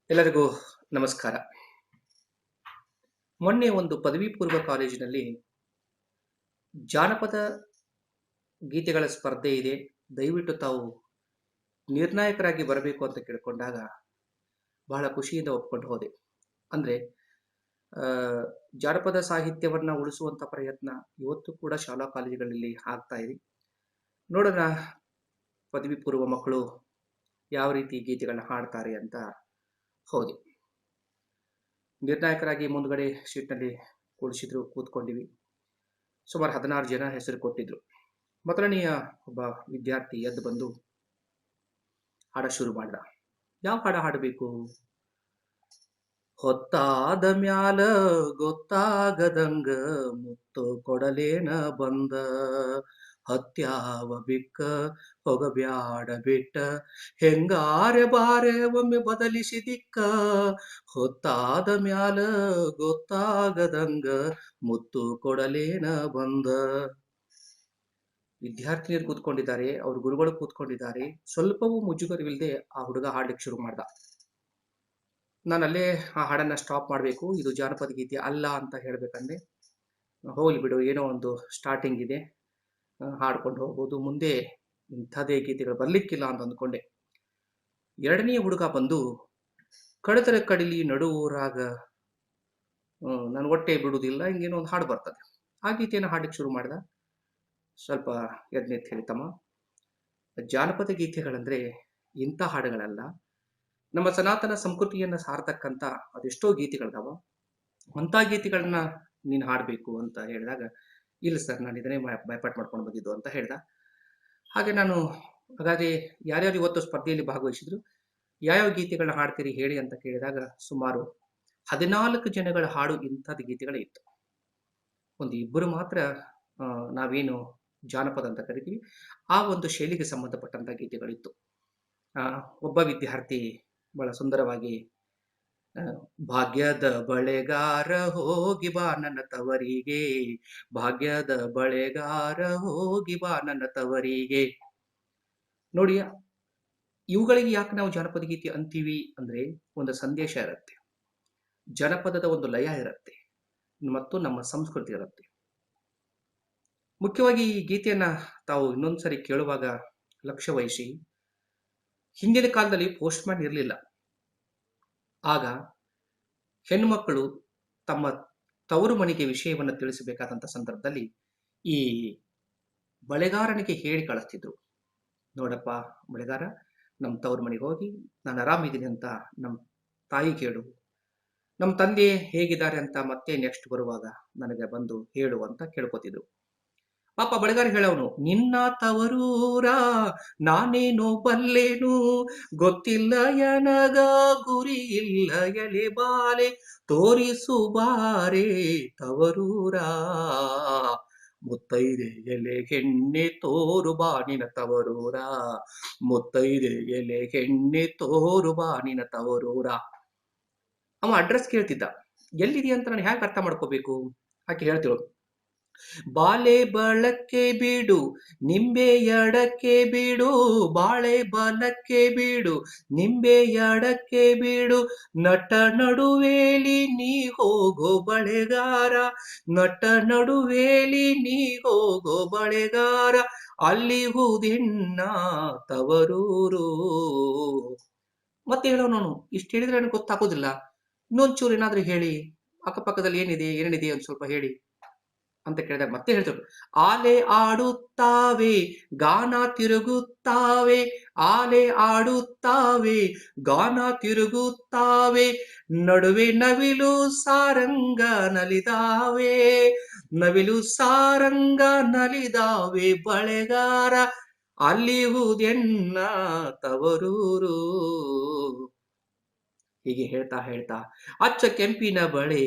ಎಲ್ಲರಿಗೂ ನಮಸ್ಕಾರ. ಮೊನ್ನೆ ಒಂದು ಪದವಿ ಪೂರ್ವ ಕಾಲೇಜಿನಲ್ಲಿ ಜಾನಪದ ಗೀತೆಗಳ ಸ್ಪರ್ಧೆ ಇದೆ. ದಯವಿಟ್ಟು ತಾವು ನಿರ್ಣಾಯಕರಾಗಿ ಬರಬೇಕು ಅಂತ ಕೇಳಿಕೊಂಡಾಗ ಬಹಳ ಖುಷಿಯಿಂದ ಒಪ್ಕೊಂಡು ಹೋದೆ. ಅಂದ್ರೆ ಆ, ಜಾನಪದ ಸಾಹಿತ್ಯವನ್ನ ಉಳಿಸುವಂತ ಪ್ರಯತ್ನ ಇವತ್ತು ಕೂಡ ಶಾಲಾ ಕಾಲೇಜುಗಳಲ್ಲಿ ಆಗ್ತಾ ಇದೆ. ನೋಡೋಣ ಪದವಿ ಪೂರ್ವ ಮಕ್ಕಳು ಯಾವ ರೀತಿ ಗೀತೆಗಳನ್ನ ಹಾಡ್ತಾರೆ ಅಂತ ಹೋದೆ. ನಿರ್ಣಾಯಕರಾಗಿ ಮುಂದ್ಗಡೆ ಸೀಟ್ನಲ್ಲಿ ಕೂಡಿಸಿದ್ರು, ಕೂತ್ಕೊಂಡಿವಿ. ಸುಮಾರು 16 ಜನ ಹೆಸರು ಕೊಟ್ಟಿದ್ರು. ಮೊದಲನೆಯ ಒಬ್ಬ ವಿದ್ಯಾರ್ಥಿ ಎದ್ದು ಬಂದು ಹಾಡ ಶುರು ಮಾಡ್ದ. ಯಾವ ಹಾಡ ಹಾಡಬೇಕು? ಹೊತ್ತಾದ ಮ್ಯಾಲ ಗೊತ್ತಾಗದಂಗ ಮುತ್ತು ಕೊಡಲೇನ ಬಂದ, ಹತ್ಯಾವ ಬಿಕ್ಕ ಹೋಗಬ್ಯಾಡ ಬಿಟ್ಟ, ಹೆಂಗಾರೆ ಬಾರೆ ಒಮ್ಮೆ ಬದಲಿಸಿ ದಿಕ್ಕ, ಹೊತ್ತಾದ ಮ್ಯಾಲ ಗೊತ್ತಾಗದಂಗ ಮುತ್ತು ಕೊಡಲೇನ ಬಂದ. ವಿದ್ಯಾರ್ಥಿನಿಯರು ಕೂತ್ಕೊಂಡಿದ್ದಾರೆ, ಅವ್ರ ಗುರುಗಳು ಕೂತ್ಕೊಂಡಿದ್ದಾರೆ. ಸ್ವಲ್ಪವೂ ಮುಜುಗರವಿಲ್ಲದೆ ಆ ಹುಡುಗ ಹಾಡ್ಲಿಕ್ಕೆ ಶುರು ಮಾಡ್ದ. ನಾನು ಅಲ್ಲೇ ಆ ಹಾಡನ್ನ ಸ್ಟಾಪ್ ಮಾಡಬೇಕು, ಇದು ಜಾನಪದ ಗೀತೆ ಅಲ್ಲ ಅಂತ ಹೇಳ್ಬೇಕಂದ್ರೆ, ಹೋಗ್ಲಿ ಬಿಡು, ಏನೋ ಒಂದು ಸ್ಟಾರ್ಟಿಂಗ್ ಇದೆ, ಹಾಡ್ಕೊಂಡು ಹೋಗ್ಬೋದು, ಮುಂದೆ ಇಂಥದೇ ಗೀತೆಗಳು ಬರ್ಲಿಕ್ಕಿಲ್ಲ ಅಂತ ಅಂದ್ಕೊಂಡೆ. ಎರಡನೇ ಹುಡುಗ ಬಂದು ಕಡತರ ಕಡಿಲಿ ನಡುವೂರಾಗ ನಾನು ಹೊಟ್ಟೆ ಬಿಡುವುದಿಲ್ಲ, ಹಿಂಗೇನೋ ಒಂದು ಹಾಡು ಬರ್ತದೆ, ಆ ಗೀತೆಯನ್ನು ಹಾಡ್ಲಿಕ್ಕೆ ಶುರು ಮಾಡ್ದ. ಸ್ವಲ್ಪ ಎದ್ನೆತ್ ಹೇಳಿತಮ್ಮ, ಜಾನಪದ ಗೀತೆಗಳಂದ್ರೆ ಇಂಥ ಹಾಡುಗಳಲ್ಲ, ನಮ್ಮ ಸನಾತನ ಸಂಸ್ಕೃತಿಯನ್ನ ಸಾರ್ತಕ್ಕಂಥ ಅದೆಷ್ಟೋ ಗೀತೆಗಳಿದಾವ, ಅಂಥ ಗೀತೆಗಳನ್ನ ನೀನು ಹಾಡಬೇಕು ಅಂತ ಹೇಳಿದಾಗ, ಇಲ್ಲ ಸರ್, ನಾನು ಇದನ್ನೇ ಭಯಪಾಟ್ ಮಾಡ್ಕೊಂಡು ಬಂದಿದ್ದು ಅಂತ ಹೇಳ್ದ. ಹಾಗೆ ನಾನು ಹಾಗಾದ್ರೆ ಯಾರ್ಯಾರು ಇವತ್ತು ಸ್ಪರ್ಧೆಯಲ್ಲಿ ಭಾಗವಹಿಸಿದ್ರು, ಯಾವ್ಯಾವ ಗೀತೆಗಳನ್ನ ಹಾಡ್ತೀರಿ ಹೇಳಿ ಅಂತ ಕೇಳಿದಾಗ ಸುಮಾರು 14 ಜನಗಳ ಹಾಡು ಇಂಥದ್ದು ಗೀತೆಗಳೇ ಇತ್ತು. ಒಂದು ಇಬ್ಬರು ಮಾತ್ರ ನಾವೇನು ಜಾನಪದ ಅಂತ ಕರಿತೀವಿ ಆ ಒಂದು ಶೈಲಿಗೆ ಸಂಬಂಧಪಟ್ಟಂತ ಗೀತೆಗಳಿತ್ತು. ಒಬ್ಬ ವಿದ್ಯಾರ್ಥಿ ಬಹಳ ಸುಂದರವಾಗಿ ಭಾಗ್ಯದ ಬಳೆಗಾರ ಹೋಗಿ ಬಾ ನನ್ನ ತವರಿಗೆ, ಭಾಗ್ಯದ ಬಳೆಗಾರ ಹೋಗಿ ಬಾ ನನ್ನ ತವರಿಗೆ. ನೋಡಿ, ಇವುಗಳಿಗೆ ಯಾಕೆ ನಾವು ಜಾನಪದ ಗೀತೆ ಅಂತೀವಿ ಅಂದ್ರೆ ಒಂದು ಸಂದೇಶ ಇರುತ್ತೆ, ಜನಪದದ ಒಂದು ಲಯ ಇರುತ್ತೆ ಮತ್ತು ನಮ್ಮ ಸಂಸ್ಕೃತಿ ಇರುತ್ತೆ. ಮುಖ್ಯವಾಗಿ ಈ ಗೀತೆಯನ್ನ ತಾವು ಇನ್ನೊಂದ್ಸರಿ ಕೇಳುವಾಗ ಲಕ್ಷ್ಯ ವಹಿಸಿ, ಹಿಂದಿನ ಕಾಲದಲ್ಲಿ ಪೋಸ್ಟ್ ಮ್ಯಾನ್ ಇರಲಿಲ್ಲ. ಆಗ ಹೆಣ್ಮಕ್ಕಳು ತಮ್ಮ ತವರು ಮನೆಗೆ ವಿಷಯವನ್ನು ತಿಳಿಸಬೇಕಾದಂತ ಸಂದರ್ಭದಲ್ಲಿ ಈ ಬಳೆಗಾರನಿಗೆ ಹೇಳಿ ಕಳಿಸ್ತಿದ್ರು. ನೋಡಪ್ಪ ಬಳೆಗಾರ, ನಮ್ಮ ತವರು ಮನೆಗೆ ಹೋಗಿ ನಾನು ಆರಾಮಿದ್ದೀನಿ ಅಂತ ನಮ್ಮ ತಾಯಿ ಕೇಳು, ನಮ್ಮ ತಂದೆ ಹೇಗಿದ್ದಾರೆ ಅಂತ ಮತ್ತೆ ನೆಕ್ಸ್ಟ್ ಬರುವಾಗ ನನಗೆ ಬಂದು ಹೇಳು ಅಂತ ಕೇಳ್ಕೊತಿದ್ರು. ಪಾಪ ಬಳೆಗಾರ ಹೇಳವನು, ನಿನ್ನ ತವರೂರ ನಾನೇನು ಬಲ್ಲೇನು, ಗೊತ್ತಿಲ್ಲ ಎನಗ ಗುರಿ ಇಲ್ಲ ಎಲೆ ಬಾಲೆ, ತೋರಿಸು ಬಾರೆ ತವರೂರ, ಮುತ್ತೈದೆ ಎಲೆ ಹೆಣ್ಣೆ ತೋರು ಬಾನಿನ ತವರೂರ, ಮುತ್ತೈದೆ ಎಲೆ ಹೆಣ್ಣೆ ತೋರು ಬಾನಿನ ತವರೂರ. ಅವ ಅಡ್ರೆಸ್ ಕೇಳ್ತಿದ್ದ, ಎಲ್ಲಿದೆ ಅಂತ ನಾನು ಹೇಗೆ ಅರ್ಥ ಮಾಡ್ಕೋಬೇಕು? ಆಕೆ ಹೇಳ್ತಿರೋದು, ಬಾಳೆ ಬಳಕ್ಕೆ ಬಿಡು ನಿಂಬೆ ಎಡಕ್ಕೆ ಬಿಡು, ಬಾಳೆ ಬಲಕ್ಕೆ ಬಿಡು ನಿಂಬೆ ಎಡಕ್ಕೆ ಬಿಡು, ನಟ ನಡುವೇಲಿ ನೀ ಹೋಗೋ ಬಳೆಗಾರ, ನಟ ನಡುವೇಲಿ ನೀ ಹೋಗೋ ಬಳೆಗಾರ, ಅಲ್ಲಿ ಹೂದಿನ್ನ ತವರೂರು. ಮತ್ತೆ ಹೇಳೋ, ನಾನು ಇಷ್ಟು ಹೇಳಿದ್ರೆ ನನಗೆ ಗೊತ್ತಾಗೋದಿಲ್ಲ, ಇನ್ನೊಂಚೂರು ಏನಾದ್ರೂ ಹೇಳಿ, ಅಕ್ಕಪಕ್ಕದಲ್ಲಿ ಏನೇನಿದೆ ಒಂದು ಸ್ವಲ್ಪ ಹೇಳಿ ಅಂತ ಕೇಳಿದಾಗ ಮತ್ತೆ ಹೇಳ್ತಾರೆ, ಆಲೆ ಆಡುತ್ತಾವೆ ಗಾನ ತಿರುಗುತ್ತಾವೆ, ಆಲೆ ಆಡುತ್ತಾವೆ ಗಾನ ತಿರುಗುತ್ತಾವೆ, ನಡುವೆ ನವಿಲು ಸಾರಂಗ ನಲಿದಾವೆ, ನವಿಲು ಸಾರಂಗ ನಲಿದಾವೆ ಬಳೆಗಾರ, ಅಲ್ಲಿ ಹೂದೆನ್ನ ತವರೂರು. ಹೀಗೆ ಹೇಳ್ತಾ ಹೇಳ್ತಾ ಅಚ್ಚ ಕೆಂಪಿನ ಬಳೆ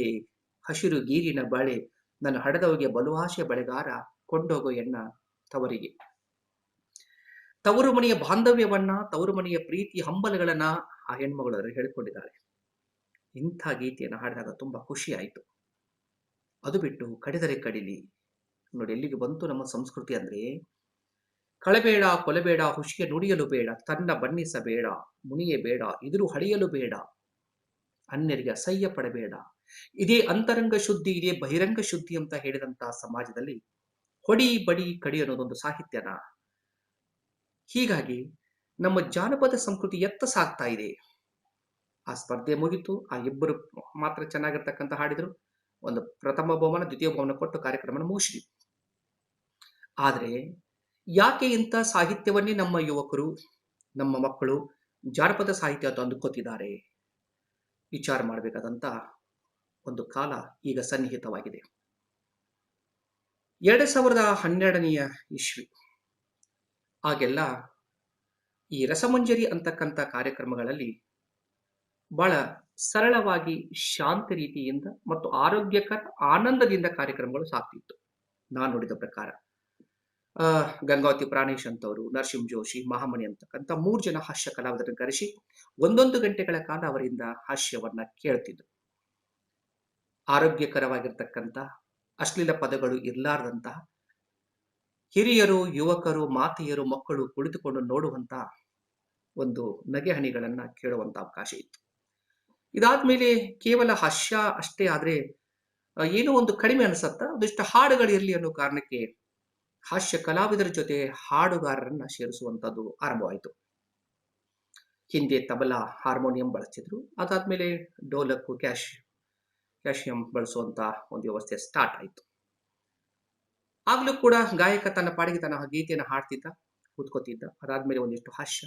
ಹಸಿರು ಗೀರಿನ ಬಳೆ, ನನ್ನ ಹಡದವಗೆ ಬಲುವಾಸೆ ಬಳೆಗಾರ, ಕೊಂಡೋಗೋ ಎನ್ನ ತವರಿಗೆ. ತವರು ಮನೆಯ ಬಾಂಧವ್ಯವನ್ನ, ತವರು ಮನೆಯ ಪ್ರೀತಿ ಹಂಬಲಗಳನ್ನ ಆ ಹೆಣ್ಮಗಳು ಹೇಳಿಕೊಂಡಿದ್ದಾಳೆ. ಇಂಥ ಗೀತೆಯನ್ನು ಹಾಡಿದಾಗ ತುಂಬಾ ಖುಷಿ ಆಯಿತು. ಅದು ಬಿಟ್ಟು ಕಡಿದರೆ ಕಡಿಲಿ, ನೋಡಿ ಎಲ್ಲಿಗೆ ಬಂತು ನಮ್ಮ ಸಂಸ್ಕೃತಿ ಅಂದ್ರೆ, ಕಳಬೇಡ ಕೊಲಬೇಡ ಹುಷಿಗೆ ನುಡಿಯಲು ಬೇಡ, ತನ್ನ ಬಣ್ಣಿಸಬೇಡ ಮುನಿಯೇ ಬೇಡ ಇದುರು ಹಳಿಯಲು ಬೇಡ, ಅನ್ಯರಿಗೆ ಅಸಹ್ಯ ಪಡಬೇಡ. ಇದೇ ಅಂತರಂಗ ಶುದ್ಧಿ, ಇದೇ ಬಹಿರಂಗ ಶುದ್ಧಿ ಅಂತ ಹೇಳಿದಂತಹ ಸಮಾಜದಲ್ಲಿ ಹೊಡಿ ಬಡಿ ಕಡಿ ಅನ್ನೋದೊಂದು ಸಾಹಿತ್ಯನ. ಹೀಗಾಗಿ ನಮ್ಮ ಜಾನಪದ ಸಂಸ್ಕೃತಿ ಎತ್ತ ಸಾಗ್ತಾ ಇದೆ. ಆ ಸ್ಪರ್ಧೆ ಮುಗಿತು. ಆ ಇಬ್ಬರು ಮಾತ್ರ ಚೆನ್ನಾಗಿರ್ತಕ್ಕಂಥ ಹಾಡಿದ್ರು. ಒಂದು ಪ್ರಥಮ ಬಹುಮಾನ, ದ್ವಿತೀಯ ಬಹುಮಾನ ಕೊಟ್ಟು ಕಾರ್ಯಕ್ರಮ ಮುಗಿಸಿದ್ವಿ. ಆದರೆ ಯಾಕೆ ಇಂಥ ಸಾಹಿತ್ಯವನ್ನೇ ನಮ್ಮ ಯುವಕರು, ನಮ್ಮ ಮಕ್ಕಳು ಜಾನಪದ ಸಾಹಿತ್ಯ ಅಂತ ಅಂದುಕೋತಿದ್ದಾರೆ? ವಿಚಾರ ಮಾಡಬೇಕಾದಂತ ಒಂದು ಕಾಲ ಈಗ ಸನ್ನಿಹಿತವಾಗಿದೆ. 2012ನೇ ಇಸ್ವಿ ಆಗೆಲ್ಲ ಈ ರಸಮಂಜರಿ ಅಂತಕ್ಕಂಥ ಕಾರ್ಯಕ್ರಮಗಳಲ್ಲಿ ಬಹಳ ಸರಳವಾಗಿ, ಶಾಂತ ರೀತಿಯಿಂದ ಮತ್ತು ಆರೋಗ್ಯಕರ ಆನಂದದಿಂದ ಕಾರ್ಯಕ್ರಮಗಳು ಸಾಗ್ತಿತ್ತು. ನಾನು ನೋಡಿದ ಪ್ರಕಾರ ಗಂಗಾವತಿ ಪ್ರಾಣೇಶ್ ಅಂತವರು, ನರಸಿಂಹ ಜೋಶಿ, ಮಹಾಮಣಿ ಅಂತಕ್ಕಂಥ 3 ಜನ ಹಾಸ್ಯ ಕಲಾವಿದರನ್ನು ಕರೆಸಿ 1 ಗಂಟೆಗಳ ಕಾಲ ಅವರಿಂದ ಹಾಸ್ಯವನ್ನ ಕೇಳ್ತಿದ್ರು. ಆರೋಗ್ಯಕರವಾಗಿರ್ತಕ್ಕಂಥ, ಅಶ್ಲೀಲ ಪದಗಳು ಇರಲಾರದಂತಹ, ಹಿರಿಯರು, ಯುವಕರು, ಮಾತೆಯರು, ಮಕ್ಕಳು ಕುಳಿತುಕೊಂಡು ನೋಡುವಂತ ಒಂದು ನಗೆಹನಿಗಳನ್ನ ಕೇಳುವಂತ ಅವಕಾಶ ಇತ್ತು. ಇದಾದ್ಮೇಲೆ ಕೇವಲ ಹಾಸ್ಯ ಅಷ್ಟೇ ಆದ್ರೆ ಏನೋ ಒಂದು ಕಡಿಮೆ ಅನಿಸತ್ತ, ಒಂದಿಷ್ಟು ಹಾಡುಗಳಿರಲಿ ಅನ್ನೋ ಕಾರಣಕ್ಕೆ ಹಾಸ್ಯ ಕಲಾವಿದರ ಜೊತೆ ಹಾಡುಗಾರರನ್ನ ಸೇರಿಸುವಂತದ್ದು ಆರಂಭವಾಯಿತು. ಹಿಂದೆ ತಬಲಾ, ಹಾರ್ಮೋನಿಯಂ ಬಳಸ್ತಿದ್ರು. ಅದಾದ್ಮೇಲೆ ಡೋಲಕ್ಕು, ಕ್ಯಾಶಿಯಂ ಬಳಸುವಂತ ಒಂದು ವ್ಯವಸ್ಥೆ ಸ್ಟಾರ್ಟ್ ಆಯಿತು. ಆಗ್ಲೂ ಕೂಡ ಗಾಯಕ ತನ್ನ ಪಾಡಿಗೆ ತನ್ನ ಗೀತೆಯನ್ನು ಹಾಡ್ತಿದ್ದ, ಕೂತ್ಕೋತಿದ್ದ. ಅದಾದ್ಮೇಲೆ ಒಂದಿಷ್ಟು ಹಾಸ್ಯ,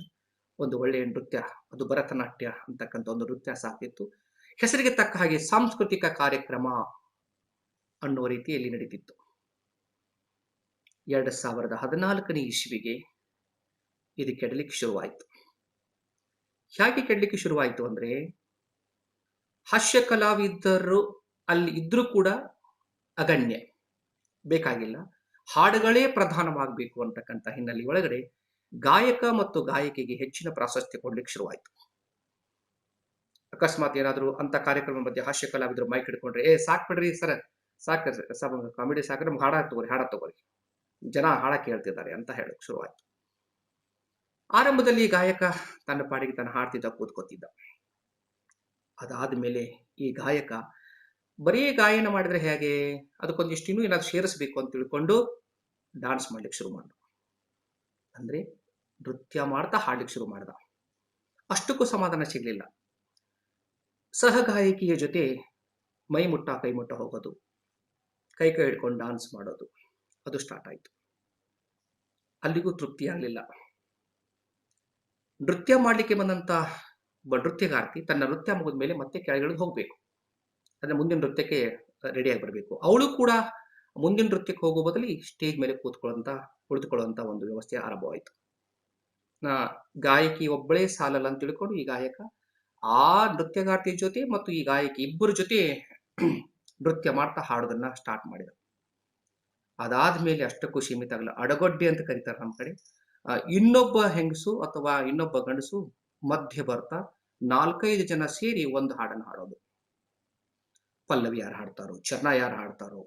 ಒಂದು ಒಳ್ಳೆಯ ನೃತ್ಯ, ಅದು ಭರತನಾಟ್ಯ ಅಂತಕ್ಕಂಥ ಒಂದು ನೃತ್ಯ ಸಾಕ್ತಿತ್ತು. ಹೆಸರಿಗೆ ತಕ್ಕ ಹಾಗೆ ಸಾಂಸ್ಕೃತಿಕ ಕಾರ್ಯಕ್ರಮ ಅನ್ನೋ ರೀತಿಯಲ್ಲಿ ನಡೀತಿತ್ತು. 2014ನೇ ಇಸ್ವಿಗೆ ಇದು ಕೆಡಲಿಕ್ಕೆ ಶುರುವಾಯಿತು. ಹೇಗೆ ಕೆಡಲಿಕ್ಕೆ ಶುರುವಾಯಿತು ಅಂದ್ರೆ, ಹಾಸ್ಯ ಕಲಾವಿದರು ಅಲ್ಲಿ ಇದ್ರೂ ಕೂಡ ಅಗಣ್ಯ, ಬೇಕಾಗಿಲ್ಲ, ಹಾಡುಗಳೇ ಪ್ರಧಾನವಾಗಬೇಕು ಅಂತಕ್ಕಂಥ ಹಿನ್ನೆಲೆ ಒಳಗಡೆ ಗಾಯಕ ಮತ್ತು ಗಾಯಕಿಗೆ ಹೆಚ್ಚಿನ ಪ್ರಾಶಸ್ತ್ಯ ಕೊಡ್ಲಿಕ್ಕೆ ಶುರುವಾಯಿತು. ಅಕಸ್ಮಾತ್ ಏನಾದ್ರು ಅಂತ ಕಾರ್ಯಕ್ರಮ ಮಧ್ಯೆ ಹಾಸ್ಯ ಕಲಾವಿದರು ಮೈಕ್ ಹಿಡ್ಕೊಂಡ್ರೆ, ಸಾಕ್ ಬಿಡ್ರಿ ಸರ್, ಸಾಕು ಕಾಮಿಡಿ ಸಾಕ್ರೆ ನಮ್ಗೆ ಹಾಡ ತಗೋರಿ, ಜನ ಹಾಡ ಕೇಳ್ತಿದ್ದಾರೆ ಅಂತ ಹೇಳಕ್ ಶುರುವಾಯಿತು. ಆರಂಭದಲ್ಲಿ ಗಾಯಕ ತನ್ನ ಪಾಡಿಗೆ ತನ್ನ ಹಾಡ್ತಿದ್ದ, ಕೂತ್ಕೋತಿದ್ದ. ಅದಾದ್ಮೇಲೆ ಈ ಗಾಯಕ ಬರೀ ಗಾಯನ ಮಾಡಿದ್ರೆ ಹೇಗೆ, ಅದಕ್ಕೊಂದಿಷ್ಟು ಇನ್ನೂ ಏನಾದ್ರು ಸೇರಿಸಬೇಕು ಅಂತ ತಿಳ್ಕೊಂಡು ಡಾನ್ಸ್ ಮಾಡ್ಲಿಕ್ಕೆ ಶುರು ಮಾಡ್ದ. ಅಂದ್ರೆ ನೃತ್ಯ ಮಾಡ್ತಾ ಹಾಡ್ಲಿಕ್ಕೆ ಶುರು ಮಾಡ್ದ. ಅಷ್ಟಕ್ಕೂ ಸಮಾಧಾನ ಸಿಗ್ಲಿಲ್ಲ. ಸಹಗಾಯಕಿಯ ಜೊತೆ ಮೈ ಮುಟ್ಟ ಕೈ ಮುಟ್ಟ ಹೋಗೋದು, ಕೈ ಹಿಡ್ಕೊಂಡು ಡಾನ್ಸ್ ಮಾಡೋದು, ಅದು ಸ್ಟಾರ್ಟ್ ಆಯ್ತು. ಅಲ್ಲಿಗೂ ತೃಪ್ತಿ ಆಗ್ಲಿಲ್ಲ. ನೃತ್ಯ ಮಾಡ್ಲಿಕ್ಕೆ ಬಂದಂತ ನೃತ್ಯಗಾರ್ತಿ ತನ್ನ ನೃತ್ಯ ಮುಗಿದ ಮೇಲೆ ಮತ್ತೆ ಕೆಳಗಿಳಿದು ಹೋಗ್ಬೇಕು, ಅಂದ್ರೆ ಮುಂದಿನ ನೃತ್ಯಕ್ಕೆ ರೆಡಿಯಾಗಿ ಬರಬೇಕು. ಅವಳು ಕೂಡ ಮುಂದಿನ ನೃತ್ಯಕ್ಕೆ ಹೋಗೋ ಬದಲಿ ಸ್ಟೇಜ್ ಮೇಲೆ ಕುಳಿತುಕೊಳ್ಳುವಂತ ಒಂದು ವ್ಯವಸ್ಥೆ ಆರಂಭವಾಯಿತು. ಗಾಯಕಿ ಒಬ್ಬಳೇ ಸಾಲಲ್ಲ ಅಂತ ತಿಳ್ಕೊಂಡು ಈ ಗಾಯಕ ಆ ನೃತ್ಯಗಾರ್ತಿ ಜೊತೆ ಮತ್ತು ಈ ಗಾಯಕಿ ಇಬ್ಬರ ಜೊತೆ ನೃತ್ಯ ಮಾಡ್ತಾ ಹಾಡೋದನ್ನ ಸ್ಟಾರ್ಟ್ ಮಾಡಿದ. ಅದಾದ್ಮೇಲೆ ಅಷ್ಟಕ್ಕೂ ಸೀಮಿತ ಆಗಲ್ಲ, ಅಡಗೊಡ್ಡೆ ಅಂತ ಕರೀತಾರೆ ನಮ್ಮ ಕಡೆ. ಇನ್ನೊಬ್ಬ ಹೆಂಗಸು ಅಥವಾ ಇನ್ನೊಬ್ಬ ಗಂಡಸು ಮಧ್ಯೆ ಬರ್ತಾ 4-5 ಜನ ಸೇರಿ ಒಂದು ಹಾಡನ್ನು ಹಾಡೋದು. ಪಲ್ಲವಿ ಯಾರು ಹಾಡ್ತಾರೋ, ಚರಣ ಯಾರು ಹಾಡ್ತಾರೋ,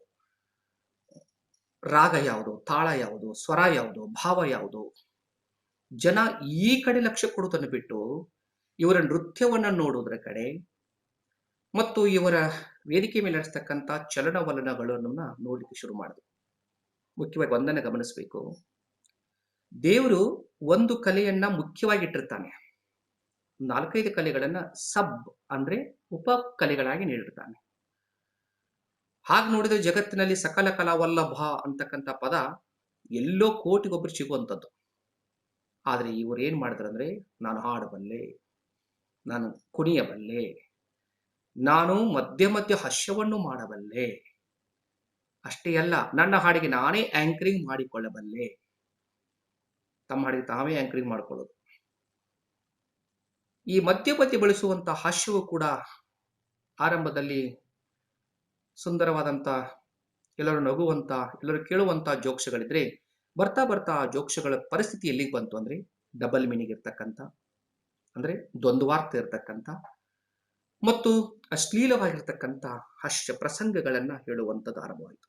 ರಾಗ ಯಾವುದು, ತಾಳ ಯಾವುದು, ಸ್ವರ ಯಾವುದು, ಭಾವ ಯಾವುದು, ಜನ ಈ ಕಡೆ ಲಕ್ಷ್ಯ ಕೊಡುವುದನ್ನು ಬಿಟ್ಟು ಇವರ ನೃತ್ಯವನ್ನ ನೋಡುವುದರ ಕಡೆ ಮತ್ತು ಇವರ ವೇದಿಕೆ ಮೇಲೆ ನಡೆಸ್ತಕ್ಕಂಥ ಚಲನವಲನಗಳನ್ನು ನೋಡ್ಲಿಕ್ಕೆ ಶುರು ಮಾಡಿದ್ರು. ಮುಖ್ಯವಾಗಿ ಒಂದನ್ನು ಗಮನಿಸಬೇಕು, ದೇವರು ಒಂದು ಕಲೆಯನ್ನ ಮುಖ್ಯವಾಗಿ ಇಟ್ಟಿರ್ತಾನೆ, 4-5 ಕಲೆಗಳನ್ನ ಸಬ್ ಅಂದ್ರೆ ಉಪ ಕಲೆಗಳಾಗಿ ನೀಡಿರ್ತಾನೆ. ಹಾಗೆ ನೋಡಿದ್ರೆ ಜಗತ್ತಿನಲ್ಲಿ ಸಕಲ ಕಲಾವಲ್ಲಭ ಅಂತಕ್ಕಂಥ ಪದ ಎಲ್ಲೋ ಕೋಟಿಗೊಬ್ಬರು ಸಿಗುವಂಥದ್ದು. ಆದ್ರೆ ಇವರು ಏನ್ ಮಾಡಿದ್ರಂದ್ರೆ, ನಾನು ಹಾಡಬಲ್ಲೆ, ನಾನು ಕುಣಿಯಬಲ್ಲೆ, ನಾನು ಮಧ್ಯ ಹಾಸ್ಯವನ್ನು ಮಾಡಬಲ್ಲೆ, ಅಷ್ಟೇ ಅಲ್ಲ ನನ್ನ ಹಾಡಿಗೆ ನಾನೇ ಆಂಕರಿಂಗ್ ಮಾಡಿಕೊಳ್ಳಬಲ್ಲೆ. ತಮ್ಮ ಹಾಡಿಗೆ ತಾವೇ ಆಂಕರಿಂಗ್ ಮಾಡಿಕೊಳ್ಳೋದು. ಈ ಮಧ್ಯ ಬಳಸುವಂತ ಹಾಸ್ಯವು ಕೂಡ ಆರಂಭದಲ್ಲಿ ಸುಂದರವಾದಂತ, ಎಲ್ಲರೂ ನಗುವಂತ, ಎಲ್ಲರೂ ಕೇಳುವಂತ ಜೋಕ್ಸ್ಗಳಿದ್ರೆ, ಬರ್ತಾ ಬರ್ತಾ ಆ ಜೋಕ್ಸ್ಗಳ ಪರಿಸ್ಥಿತಿ ಎಲ್ಲಿಗೆ ಬಂತು ಅಂದ್ರೆ ಡಬಲ್ ಮೀನಿಂಗ್ ಇರ್ತಕ್ಕಂಥ, ಅಂದ್ರೆ ದ್ವಂದ್ವಾರ್ಥ ಇರ್ತಕ್ಕಂಥ ಮತ್ತು ಅಶ್ಲೀಲವಾಗಿರ್ತಕ್ಕಂಥ ಹಾಸ್ಯ ಪ್ರಸಂಗಗಳನ್ನ ಹೇಳುವಂಥದ್ದು ಆರಂಭವಾಯಿತು.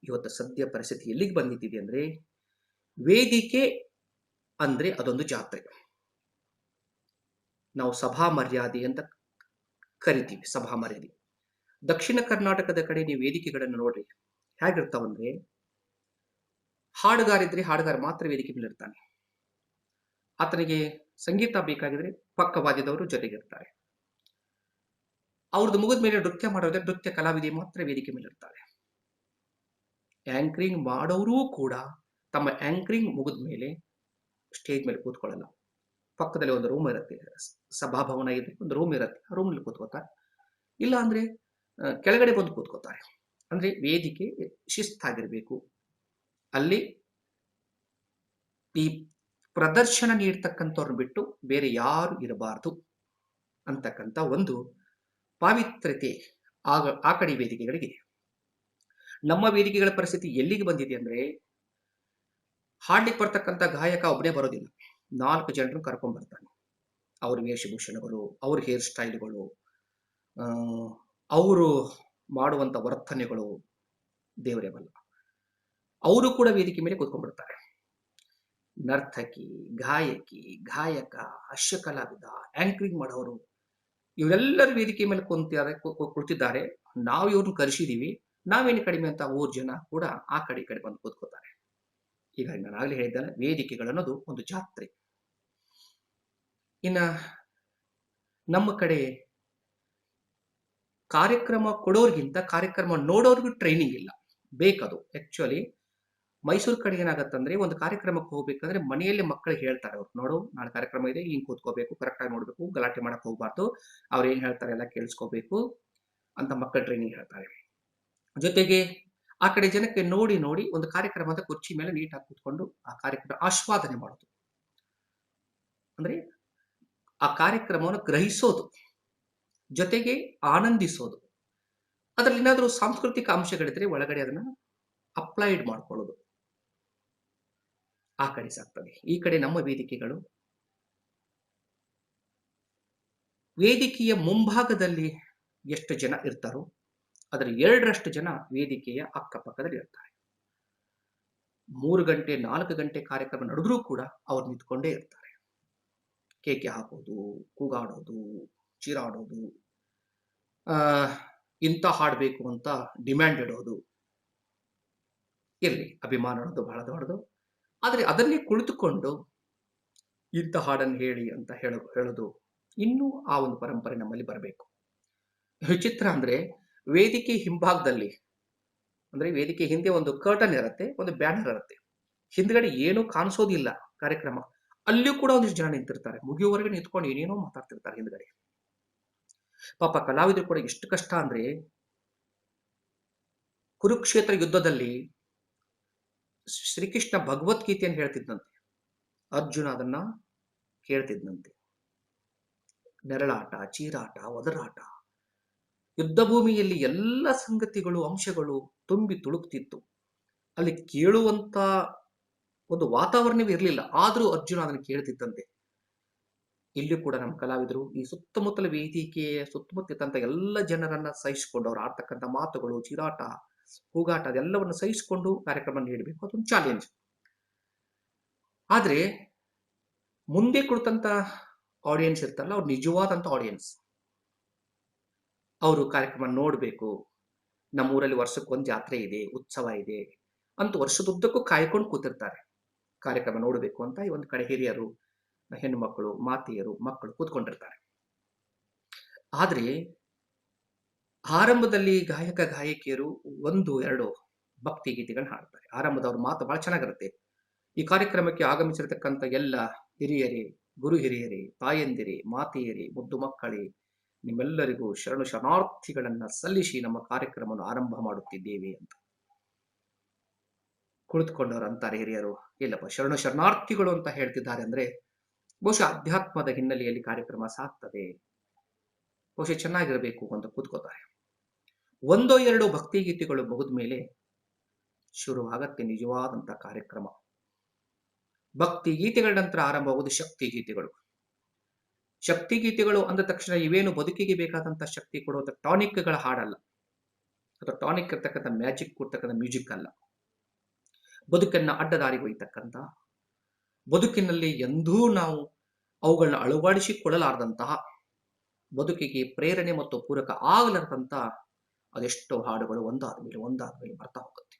ಇವತ್ತು ಸದ್ಯ ಪರಿಸ್ಥಿತಿ ಎಲ್ಲಿಗೆ ಬಂದಿದೆ ಅಂದ್ರೆ, ವೇದಿಕೆ ಅಂದ್ರೆ ಅದೊಂದು ಜಾತ್ರೆ. ನಾವು ಸಭಾ ಮರ್ಯಾದೆ ಅಂತ ಕರಿತೀವಿ ಸಭಾ ಮರ್ಯಾದೆ. ದಕ್ಷಿಣ ಕರ್ನಾಟಕದ ಕಡೆ ನೀವು ವೇದಿಕೆಗಳನ್ನು ನೋಡ್ರಿ ಹೇಗಿರ್ತಾವಂದ್ರೆ, ಹಾಡುಗಾರ ಇದ್ರೆ ಹಾಡುಗಾರ ಮಾತ್ರ ವೇದಿಕೆ ಮೇಲೆ ಇರ್ತಾನೆ. ಆತನಿಗೆ ಸಂಗೀತ ಬೇಕಾಗಿದ್ರೆ ಪಕ್ಕವಾದ್ಯದವರು ಜೊತೆಗಿರ್ತಾರೆ. ಅವ್ರದ್ದು ಮುಗಿದ ಮೇಲೆ ನೃತ್ಯ ಮಾಡೋದ್ರೆ ನೃತ್ಯ ಕಲಾವಿದೆ ಮಾತ್ರ ವೇದಿಕೆ ಮೇಲೆ ಇರ್ತಾರೆ. ಆಂಕರಿಂಗ್ ಮಾಡೋರೂ ಕೂಡ ತಮ್ಮ ಆಂಕರಿಂಗ್ ಮುಗಿದ ಮೇಲೆ ಸ್ಟೇಜ್ ಮೇಲೆ ಕೂತ್ಕೊಳ್ಳಲ್ಲ. ಪಕ್ಕದಲ್ಲಿ ಒಂದು ರೂಮ್ ಇರುತ್ತೆ, ಸಭಾಭವನ ಇದೆ, ಒಂದು ರೂಮ್ ಇರುತ್ತೆ, ಆ ರೂಮ್ನಲ್ಲಿ ಕೂತ್ಕೋತಾರೆ. ಇಲ್ಲ ಅಂದ್ರೆ ಕೆಳಗಡೆ ಬಂದು ಕೂತ್ಕೋತಾರೆ. ಅಂದ್ರೆ ವೇದಿಕೆ ಶಿಸ್ತಾಗಿರ್ಬೇಕು. ಅಲ್ಲಿ ಈ ಪ್ರದರ್ಶನ ನೀಡ್ತಕ್ಕಂಥವ್ರನ್ನ ಬಿಟ್ಟು ಬೇರೆ ಯಾರು ಇರಬಾರ್ದು ಅಂತಕ್ಕಂಥ ಒಂದು ಪಾವಿತ್ರ್ಯತೆ ಆ ಕಡೆ ವೇದಿಕೆಗಳಿಗೆ. ನಮ್ಮ ವೇದಿಕೆಗಳ ಪರಿಸ್ಥಿತಿ ಎಲ್ಲಿಗೆ ಬಂದಿದೆ ಅಂದ್ರೆ, ಹಾಡ್ಲಿಕ್ಕೆ ಬರ್ತಕ್ಕಂಥ ಗಾಯಕ ಒಬ್ಬನೇ ಬರೋದಿಲ್ಲ, 4 ಜನರನ್ನು ಕರ್ಕೊಂಡ್ ಬರ್ತಾನೆ. ಅವ್ರ ವೇಷಭೂಷಣಗಳು, ಅವ್ರ ಹೇರ್ ಸ್ಟೈಲ್ಗಳು, ಅವರು ಮಾಡುವಂತ ವರ್ತನೆಗಳು ದೇವರೇ ಬಲ್ಲ. ಅವರು ಕೂಡ ವೇದಿಕೆ ಮೇಲೆ ಕೂತ್ಕೊಂಡ್ಬಿಡ್ತಾರೆ. ನರ್ತಕಿ, ಗಾಯಕಿ, ಗಾಯಕ, ಹಾಸ್ಯ ಕಲಾವಿದ, ಆಂಕರಿಂಗ್ ಮಾಡೋರು ಇವರೆಲ್ಲರೂ ವೇದಿಕೆ ಮೇಲೆ ಕುಳಿತಿದ್ದಾರೆ. ನಾವು ಇವ್ರನ್ನ ಕರೆಸಿದೀವಿ, ನಾವೇನು ಕಡಿಮೆ ಅಂತ 3 ಜನ ಕೂಡ ಆ ಕಡೆ ಈ ಕಡೆ ಬಂದು ಕೂತ್ಕೋತಾರೆ. ಈಗ ನಾನು ಆಗ್ಲೇ ಹೇಳಿದ್ದಲ್ಲ, ವೇದಿಕೆಗಳನ್ನೋದು ಒಂದು ಜಾತ್ರೆ. ಇನ್ನ ನಮ್ಮ ಕಡೆ ಕಾರ್ಯಕ್ರಮ ಕೊಡೋರ್ಗಿಂತ ಕಾರ್ಯಕ್ರಮ ನೋಡೋರ್ಗೂ ಟ್ರೈನಿಂಗ್ ಇಲ್ಲ, ಬೇಕದು. ಆಕ್ಚುಲಿ ಮೈಸೂರು ಕಡೆ ಏನಾಗತ್ತಂದ್ರೆ, ಒಂದು ಕಾರ್ಯಕ್ರಮಕ್ಕೆ ಹೋಗ್ಬೇಕಂದ್ರೆ ಮನೆಯಲ್ಲಿ ಮಕ್ಕಳಿಗೆ ಹೇಳ್ತಾರೆ, ಅವ್ರು ನೋಡು ನಾಳೆ ಕಾರ್ಯಕ್ರಮ ಇದೆ, ಹಿಂಗ್ ಕೂತ್ಕೋಬೇಕು, ಕರೆಕ್ಟಾಗಿ ನೋಡ್ಬೇಕು, ಗಲಾಟೆ ಮಾಡಕ್ ಹೋಗ್ಬಾರ್ದು, ಅವ್ರು ಏನ್ ಹೇಳ್ತಾರೆ ಎಲ್ಲ ಕೇಳಿಸ್ಕೋಬೇಕು ಅಂತ ಮಕ್ಕಳ ಟ್ರೈನಿಂಗ್ ಹೇಳ್ತಾರೆ. ಜೊತೆಗೆ ಆ ಕಡೆ ಜನಕ್ಕೆ ನೋಡಿ ನೋಡಿ ಒಂದು ಕಾರ್ಯಕ್ರಮದ ಕುರ್ಚಿ ಮೇಲೆ ನೀಟಾಗಿ ಕೂತ್ಕೊಂಡು ಆ ಕಾರ್ಯಕ್ರಮ ಆಸ್ವಾದನೆ ಮಾಡೋದು, ಅಂದ್ರೆ ಆ ಕಾರ್ಯಕ್ರಮವನ್ನು ಗ್ರಹಿಸೋದು, ಜೊತೆಗೆ ಆನಂದಿಸೋದು. ಅದರಲ್ಲಿ ಏನಾದರೂ ಸಾಂಸ್ಕೃತಿಕ ಅಂಶಗಳಿದ್ರೆ ಒಳಗಡೆ ಅದನ್ನ ಅಪ್ಲೈಡ್ ಮಾಡ್ಕೊಳ್ಳೋದು, ಆ ಕಡೆ ಸಾಗ್ತದೆ. ಈ ಕಡೆ ನಮ್ಮ ವೇದಿಕೆಗಳು, ವೇದಿಕೆಯ ಮುಂಭಾಗದಲ್ಲಿ ಎಷ್ಟು ಜನ ಇರ್ತಾರೋ ಅದರ 2ರಷ್ಟು ಜನ ವೇದಿಕೆಯ ಅಕ್ಕಪಕ್ಕದಲ್ಲಿ ಇರ್ತಾರೆ. 3 ಗಂಟೆ 4 ಗಂಟೆ ಕಾರ್ಯಕ್ರಮ ನಡೆದ್ರೂ ಕೂಡ ಅವ್ರು ನಿಂತ್ಕೊಂಡೇ ಇರ್ತಾರೆ. ಕೇಕೆ ಹಾಕೋದು, ಕೂಗಾಡೋದು, ಚೀರಾಡೋದು, ಇಂಥ ಹಾಡ್ಬೇಕು ಅಂತ ಡಿಮ್ಯಾಂಡ್ ಇಡೋದು ಇರಲಿ, ಅಭಿಮಾನ ಅನ್ನೋದು ಬಹಳ ದೊಡ್ಡದು. ಆದರೆ ಅದನ್ನೇ ಕುಳಿತುಕೊಂಡು ಇಂಥ ಹಾಡನ್ನು ಹೇಳಿ ಅಂತ ಹೇಳೋದು, ಇನ್ನೂ ಆ ಒಂದು ಪರಂಪರೆ ನಮ್ಮಲ್ಲಿ ಬರಬೇಕು. ವಿಚಿತ್ರ ಅಂದ್ರೆ, ವೇದಿಕೆ ಹಿಂಭಾಗದಲ್ಲಿ ಅಂದ್ರೆ ವೇದಿಕೆ ಹಿಂದೆ ಒಂದು ಕರ್ಟನ್ ಇರುತ್ತೆ, ಒಂದು ಬ್ಯಾನರ್ ಇರುತ್ತೆ, ಹಿಂದ್ಗಡೆ ಏನೂ ಕಾಣಿಸೋದಿಲ್ಲ ಕಾರ್ಯಕ್ರಮ, ಅಲ್ಲಿಯೂ ಕೂಡ ಒಂದಿಷ್ಟು ಜನ ನಿಂತಿರ್ತಾರೆ, ಮುಗಿಯುವವರೆಗೆ ನಿಂತ್ಕೊಂಡು ಏನೇನೋ ಮಾತಾಡ್ತಿರ್ತಾರೆ ಹಿಂದ್ಗಡೆ. ಪಾಪ ಕಲಾವಿದರು ಕೂಡ ಎಷ್ಟು ಕಷ್ಟ ಅಂದ್ರೆ, ಕುರುಕ್ಷೇತ್ರ ಯುದ್ಧದಲ್ಲಿ ಶ್ರೀಕೃಷ್ಣ ಭಗವದ್ಗೀತೆಯನ್ನು ಹೇಳ್ತಿದ್ದಂತೆ, ಅರ್ಜುನ ಅದನ್ನ ಕೇಳ್ತಿದ್ದಂತೆ. ನೆರಳಾಟ, ಚೀರಾಟ, ಒದರಾಟ, ಯುದ್ಧ ಭೂಮಿಯಲ್ಲಿ ಎಲ್ಲ ಸಂಗತಿಗಳು, ಅಂಶಗಳು ತುಂಬಿ ತುಳುಕ್ತಿತ್ತು. ಅಲ್ಲಿ ಕೇಳುವಂತ ಒಂದು ವಾತಾವರಣವೇ ಇರಲಿಲ್ಲ, ಆದ್ರೂ ಅರ್ಜುನ ಅದನ್ನು ಕೇಳ್ತಿದ್ದಂತೆ. ಇಲ್ಲೂ ಕೂಡ ನಮ್ಮ ಕಲಾವಿದರು ಈ ಸುತ್ತಮುತ್ತಲ ವೇದಿಕೆಯ ಸುತ್ತಮುತ್ತಂತ ಎಲ್ಲ ಜನರನ್ನ ಸಹಿಸಿಕೊಂಡು, ಅವ್ರು ಆಡ್ತಕ್ಕಂಥ ಮಾತುಗಳು, ಚೀರಾಟ, ಕೂಗಾಟ ಅದೆಲ್ಲವನ್ನು ಸಹಿಸಿಕೊಂಡು ಕಾರ್ಯಕ್ರಮ ನೀಡಬೇಕು, ಅದೊಂದು ಚಾಲೆಂಜ್. ಆದ್ರೆ ಮುಂದೆ ಕುಳಿತಂತ ಆಡಿಯನ್ಸ್ ಇರ್ತಾರಲ್ಲ, ಅವ್ರು ನಿಜವಾದಂತ ಆಡಿಯನ್ಸ್. ಅವರು ಕಾರ್ಯಕ್ರಮ ನೋಡ್ಬೇಕು, ನಮ್ಮೂರಲ್ಲಿ ವರ್ಷಕ್ಕೊಂದು ಜಾತ್ರೆ ಇದೆ, ಉತ್ಸವ ಇದೆ ಅಂತ ವರ್ಷದುದ್ದಕ್ಕೂ ಕಾಯ್ಕೊಂಡು ಕೂತಿರ್ತಾರೆ. ಕಾರ್ಯಕ್ರಮ ನೋಡಬೇಕು ಅಂತ ಈ ಒಂದು ಕಡೆ ಹಿರಿಯರು, ಹೆಣ್ಣು ಮಕ್ಕಳು, ಮಾತೆಯರು, ಮಕ್ಕಳು ಕೂತ್ಕೊಂಡಿರ್ತಾರೆ. ಆದ್ರೆ ಆರಂಭದಲ್ಲಿ ಗಾಯಕ ಗಾಯಕಿಯರು 1-2 ಭಕ್ತಿ ಗೀತೆಗಳನ್ನ ಹಾಡ್ತಾರೆ. ಆರಂಭದವ್ರ ಮಾತು ಬಹಳ ಚೆನ್ನಾಗಿರುತ್ತೆ. ಈ ಕಾರ್ಯಕ್ರಮಕ್ಕೆ ಆಗಮಿಸಿರತಕ್ಕಂಥ ಎಲ್ಲ ಹಿರಿಯರೇ, ಗುರು ಹಿರಿಯರೇ, ತಾಯಂದಿರೇ, ಮಾತೆಯರೇ, ಮುದ್ದು ಮಕ್ಕಳೇ, ನಿಮ್ಮೆಲ್ಲರಿಗೂ ಶರಣು ಶರಣಾರ್ಥಿಗಳನ್ನ ಸಲ್ಲಿಸಿ ನಮ್ಮ ಕಾರ್ಯಕ್ರಮವನ್ನು ಆರಂಭ ಮಾಡುತ್ತಿದ್ದೇವೆ ಅಂತ. ಕುಳಿತುಕೊಂಡವರು ಅಂತಾರೆ ಹಿರಿಯರು, ಇಲ್ಲಪ್ಪ ಶರಣು ಶರಣಾರ್ಥಿಗಳು ಅಂತ ಹೇಳ್ತಿದ್ದಾರೆ ಅಂದ್ರೆ ಬಹುಶಃ ಅಧ್ಯಾತ್ಮದ ಹಿನ್ನೆಲೆಯಲ್ಲಿ ಕಾರ್ಯಕ್ರಮ ಸಾಗ್ತದೆ, ಬಹುಶಃ ಚೆನ್ನಾಗಿರಬೇಕು ಅಂತ ಕೂತ್ಕೋತಾರೆ. 1-2 ಭಕ್ತಿ ಗೀತೆಗಳು ಮುಗಿದ ಮೇಲೆ ಶುರುವಾಗತ್ತೆ ನಿಜವಾದಂತ ಕಾರ್ಯಕ್ರಮ. ಭಕ್ತಿ ಗೀತೆಗಳ ನಂತರ ಆರಂಭವಾಗುವುದು ಶಕ್ತಿ ಗೀತೆಗಳು. ಶಕ್ತಿ ಗೀತೆಗಳು ಅಂದ ತಕ್ಷಣ ಇವೇನು ಬದುಕಿಗೆ ಬೇಕಾದಂತ ಶಕ್ತಿ ಕೊಡುವಂತ ಟಾನಿಕ್ಗಳ ಹಾಡಲ್ಲ, ಅಥವಾ ಟಾನಿಕ್ ಇರ್ತಕ್ಕಂಥ ಮ್ಯಾಜಿಕ್ ಕೊಡ್ತಕ್ಕಂಥ ಮ್ಯೂಸಿಕ್ ಅಲ್ಲ. ಬದುಕನ್ನ ಅಡ್ಡದಾರಿಗೆ ಒಯ್ತಕ್ಕಂಥ, ಬದುಕಿನಲ್ಲಿ ಎಂದೂ ನಾವು ಅವುಗಳನ್ನ ಅಳವಡಿಸಿಕೊಳ್ಳಲಾರದಂತಹ ಬದುಕಿಗೆ ಪ್ರೇರಣೆ ಮತ್ತು ಪೂರಕ ಆಗಲಾರದಂತ ಅದೆಷ್ಟೋ ಹಾಡುಗಳು ಒಂದಾದ್ಮೇಲೆ ಬರ್ತಾ ಹೋಗುತ್ತೆ.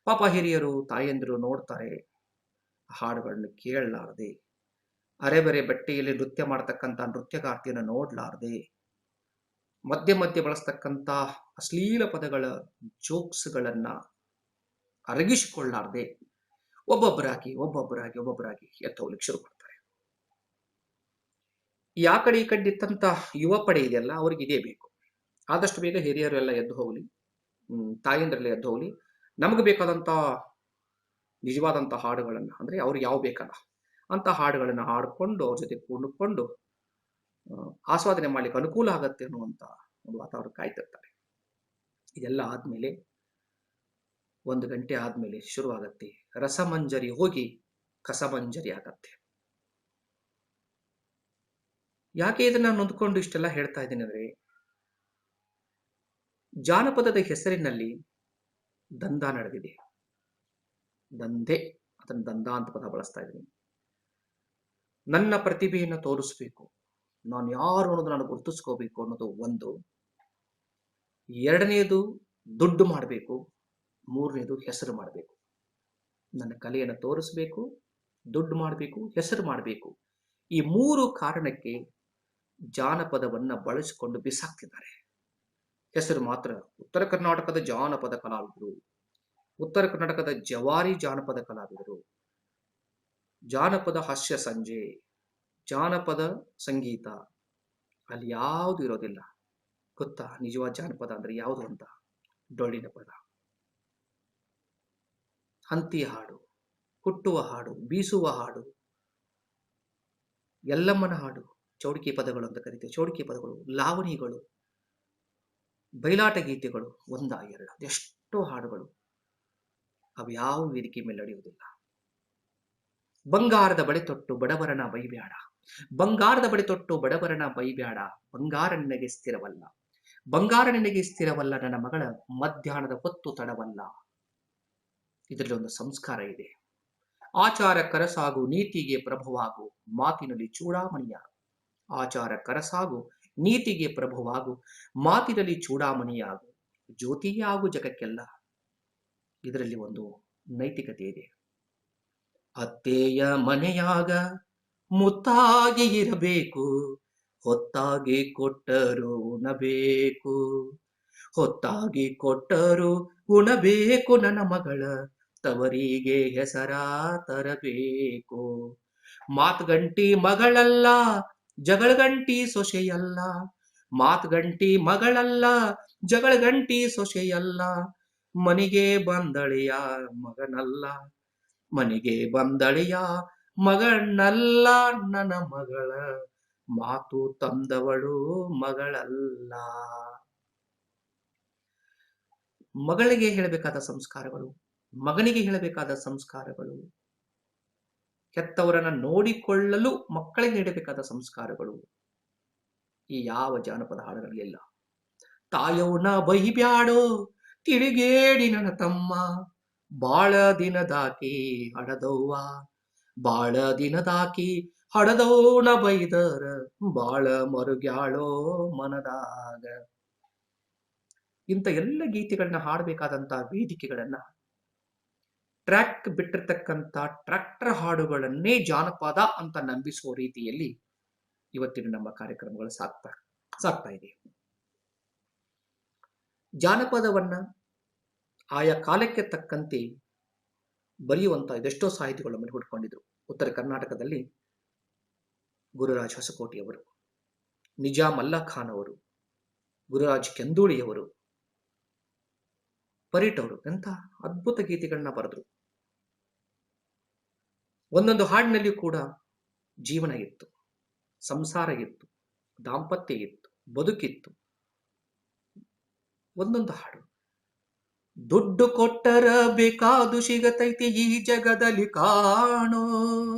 ಪಾಪ ಹಿರಿಯರು ತಾಯಂದಿರು ನೋಡ್ತಾರೆ, ಹಾಡುಗಳನ್ನು ಕೇಳಲಾರದೆ, ಅರೆಬರೆ ಬಟ್ಟೆಯಲ್ಲಿ ನೃತ್ಯ ಮಾಡತಕ್ಕಂಥ ನೃತ್ಯಗಾರ್ತಿಯನ್ನು ನೋಡಲಾರದೆ, ಮಧ್ಯೆ ಮಧ್ಯೆ ಬಳಸ್ತಕ್ಕಂಥ ಅಶ್ಲೀಲ ಪದಗಳ ಜೋಕ್ಸ್ಗಳನ್ನ ಅರಗಿಸಿಕೊಳ್ಳಾರದೆ ಒಬ್ಬೊಬ್ಬರಾಗಿ ಎತ್ತ ಹೋಗ್ಲಿಕ್ಕೆ ಶುರು ಮಾಡ್ತಾರೆ. ಆ ಕಡೆ ಈ ಕಡೆ ಇತ್ತಂತ ಯುವ ಪಡೆ ಇದೆಯಲ್ಲ, ಅವ್ರಿಗೆ ಇದೇ ಬೇಕು. ಆದಷ್ಟು ಬೇಗ ಹಿರಿಯರು ಎಲ್ಲ ಎದ್ದು ಹೋಗ್ಲಿ, ತಾಯಂದ್ರೆಲ್ಲ ಎದ್ದು ಹೋಗ್ಲಿ, ನಮಗೆ ಬೇಕಾದಂತ ನಿಜವಾದಂತ ಹಾಡುಗಳನ್ನ, ಅಂದ್ರೆ ಅವ್ರಿಗೆ ಯಾವ ಬೇಕಲ್ಲ ಅಂತ ಹಾಡುಗಳನ್ನ ಹಾಡ್ಕೊಂಡು ಅವ್ರ ಜೊತೆ ಕುಣಿಕೊಂಡು ಆಸ್ವಾದನೆ ಮಾಡ್ಲಿಕ್ಕೆ ಅನುಕೂಲ ಆಗತ್ತೆ ಅನ್ನುವಂತ ಒಂದು ವಾತಾವರಣ ಕಾಯ್ತಿರ್ತಾರೆ. ಇದೆಲ್ಲ ಆದ್ಮೇಲೆ 1 ಗಂಟೆ ಆದ್ಮೇಲೆ ಶುರುವಾಗತ್ತೆ ರಸಮಂಜರಿ ಹೋಗಿ ಕಸಮಂಜರಿ ಆಗತ್ತೆ. ಯಾಕೆ ಇದನ್ನ ನೊಂದ್ಕೊಂಡು ಇಷ್ಟೆಲ್ಲ ಹೇಳ್ತಾ ಇದ್ದೀನಿ ಅಂದ್ರೆ, ಜಾನಪದದ ಹೆಸರಿನಲ್ಲಿ ದಂಧ ನಡೆದಿದೆ. ದಂಧೆ, ಅದನ್ನ ದಂಧ ಅಂತ ಪದ ಬಳಸ್ತಾ ಇದ್ದೀನಿ. ನನ್ನ ಪ್ರತಿಭೆಯನ್ನು ತೋರಿಸ್ಬೇಕು, ನಾನು ಯಾರು ಅನ್ನೋದು ನಾನು ಗುರುತಿಸ್ಕೋಬೇಕು ಅನ್ನೋದು ಒಂದು. ಎರಡನೇದು ದುಡ್ಡು ಮಾಡಬೇಕು, ಮೂರನೇದು ಹೆಸರು ಮಾಡಬೇಕು. ನನ್ನ ಕಲೆಯನ್ನು ತೋರಿಸ್ಬೇಕು, ದುಡ್ಡು ಮಾಡಬೇಕು, ಹೆಸರು ಮಾಡಬೇಕು. ಈ 3 ಕಾರಣಕ್ಕೆ ಜಾನಪದವನ್ನ ಬಳಸಿಕೊಂಡು ಬಿಸಾಕ್ತಿದ್ದಾರೆ. ಹೆಸರು ಮಾತ್ರ ಉತ್ತರ ಕರ್ನಾಟಕದ ಜಾನಪದ ಕಲಾವಿದರು, ಉತ್ತರ ಕರ್ನಾಟಕದ ಜವಾರಿ ಜಾನಪದ ಕಲಾವಿದರು, ಜಾನಪದ ಹಾಸ್ಯ ಸಂಜೆ, ಜಾನಪದ ಸಂಗೀತ, ಅಲ್ಲಿ ಯಾವುದು ಇರೋದಿಲ್ಲ. ಗೊತ್ತಾ ನಿಜವಾದ ಜಾನಪದ ಅಂದ್ರೆ ಯಾವುದು ಅಂತ? ಡೊಳ್ಳಿನ ಪದ, ಹಂತಿ ಹಾಡು, ಕುಟ್ಟುವ ಹಾಡು, ಬೀಸುವ ಹಾಡು, ಎಲ್ಲಮ್ಮನ ಹಾಡು, ಚೌಡಿಕೆ ಪದಗಳು ಅಂತ ಕರೀತೇವೆ. ಚೌಡಿಕೆ ಪದಗಳು, ಲಾವಣಿಗಳು, ಬಯಲಾಟ ಗೀತೆಗಳು, 1 2 ಅದೆಷ್ಟೋ ಹಾಡುಗಳು. ಯಾವ ವೇದಿಕೆ ಮೇಲೆ ನಡೆಯುವುದಿಲ್ಲ. ಬಂಗಾರದ ಬಳೆ ತೊಟ್ಟು ಬಡವರನ ಬೈಬ್ಯಾಡ, ಬಂಗಾರದ ಬಳೆ ತೊಟ್ಟು ಬಡವರನ ಬೈಬ್ಯಾಡ, ಬಂಗಾರ ನಿನಗೆ ಸ್ಥಿರವಲ್ಲ, ಬಂಗಾರ ನಿನಗೆ ಸ್ಥಿರವಲ್ಲ, ನನ್ನ ಮಗಳ ಮಧ್ಯಾಹ್ನದ ಹೊತ್ತು ತಡವಲ್ಲ. ಇದರಲ್ಲಿ ಒಂದು ಸಂಸ್ಕಾರ ಇದೆ. ಆಚಾರ ಕರಸಾಗು, ನೀತಿಗೆ ಪ್ರಭುವಾಗು, ಮಾತಿನಲ್ಲಿ ಚೂಡಾಮಣಿಯಾಗು. ಆಚಾರ ಕರಸಾಗು, ನೀತಿಗೆ ಪ್ರಭುವಾಗು, ಮಾತಿನಲ್ಲಿ ಚೂಡಾಮಣಿಯಾಗು, ಜ್ಯೋತಿಯಾಗು ಜಗಕ್ಕೆಲ್ಲ. ಇದರಲ್ಲಿ ಒಂದು ನೈತಿಕತೆ ಇದೆ. ಅತ್ತೆಯ ಮನೆಯಾಗ ಮುತ್ತಾಗಿ ಇರಬೇಕು, ಹೊತ್ತಾಗಿ ಕೊಟ್ಟರು ಉಣಬೇಕು, ಹೊತ್ತಾಗಿ ಕೊಟ್ಟರು ಉಣಬೇಕು, ನನ್ನ ಮಗಳ ತವರಿಗೆ ಹೆಸರ ತರಬೇಕು. ಮಾತುಗಂಟಿ ಮಗಳಲ್ಲ, ಜಗಳಗಂಟಿ ಸೊಸೆಯಲ್ಲ, ಮಾತುಗಂಟಿ ಮಗಳಲ್ಲ, ಜಗಳಗಂಟಿ ಸೊಸೆಯಲ್ಲ, ಮನೆಗೆ ಬಂದಳೆಯ ಮಗನಲ್ಲ, ಮನೆಗೆ ಬಂದಳೆಯ ಮಗನಲ್ಲ, ನನ್ನ ಮಗಳ ಮಾತು ತಂದವಳು ಮಗಳಲ್ಲ. ಮಗಳಿಗೆ ಹೇಳಬೇಕಾದ ಸಂಸ್ಕಾರಗಳು, ಮಗನಿಗೆ ಹೇಳಬೇಕಾದ ಸಂಸ್ಕಾರಗಳು, ಹೆತ್ತವರನ್ನ ನೋಡಿಕೊಳ್ಳಲು ಮಕ್ಕಳಿಗೆ ನೀಡಬೇಕಾದ ಸಂಸ್ಕಾರಗಳು ಈ ಯಾವ ಜಾನಪದ ಹಾಡುಗಳಿಲ್ಲ. ತಾಯವ್ನ ಬೈಬ್ಯಾಡೋ ತಿರುಗೇಡಿ ನನ್ನ ತಮ್ಮ, ಬಾಳ ದಿನದಾಕಿ ಹಡದವ್ವ, ಬಾಳ ದಿನದಾಕಿ ಹಡದವ್ನ ಬೈದರ ಬಾಳ ಮರುಗ್ಯಾಳೋ ಮನದಾಗ. ಇಂಥ ಎಲ್ಲ ಗೀತೆಗಳನ್ನ ಹಾಡಬೇಕಾದಂತ ವೇದಿಕೆಗಳನ್ನ ಟ್ರ್ಯಾಕ್ ಬಿಟ್ಟಿರ್ತಕ್ಕಂಥ ಟ್ರ್ಯಾಕ್ಟರ್ ಹಾಡುಗಳನ್ನೇ ಜಾನಪದ ಅಂತ ನಂಬಿಸುವ ರೀತಿಯಲ್ಲಿ ಇವತ್ತಿನ ನಮ್ಮ ಕಾರ್ಯಕ್ರಮಗಳು ಸಾಗ್ತಾ ಇದೆ. ಜಾನಪದವನ್ನ ಆಯಾ ಕಾಲಕ್ಕೆ ತಕ್ಕಂತೆ ಬರೆಯುವಂತ ಇದೆಷ್ಟೋ ಸಾಹಿತಿಗಳು ಹುಡ್ಕೊಂಡಿದ್ರು. ಉತ್ತರ ಕರ್ನಾಟಕದಲ್ಲಿ ಗುರುರಾಜ್ ಹೊಸಕೋಟೆಯವರು, ನಿಜಾಮ್ ಅಲ್ಲಾ ಖಾನ್ ಅವರು, ಗುರುರಾಜ್ ಕೆಂದೂಳಿಯವರು, ಪರೀಟ್ ಅವರು ಎಂಥ ಅದ್ಭುತ ಗೀತೆಗಳನ್ನ ಬರೆದ್ರು. ಒಂದೊಂದು ಹಾಡಿನಲ್ಲಿ ಕೂಡ ಜೀವನ ಇತ್ತು, ಸಂಸಾರ ಇತ್ತು, ದಾಂಪತ್ಯ ಇತ್ತು, ಬದುಕಿತ್ತು. ಒಂದೊಂದು ಹಾಡು ದುಡ್ಡು ಕೊಟ್ಟರ ಬೇಕಾದು ಸಿಗತೈತಿ ಈ ಜಗದಲ್ಲಿ ಕಾಣೋ,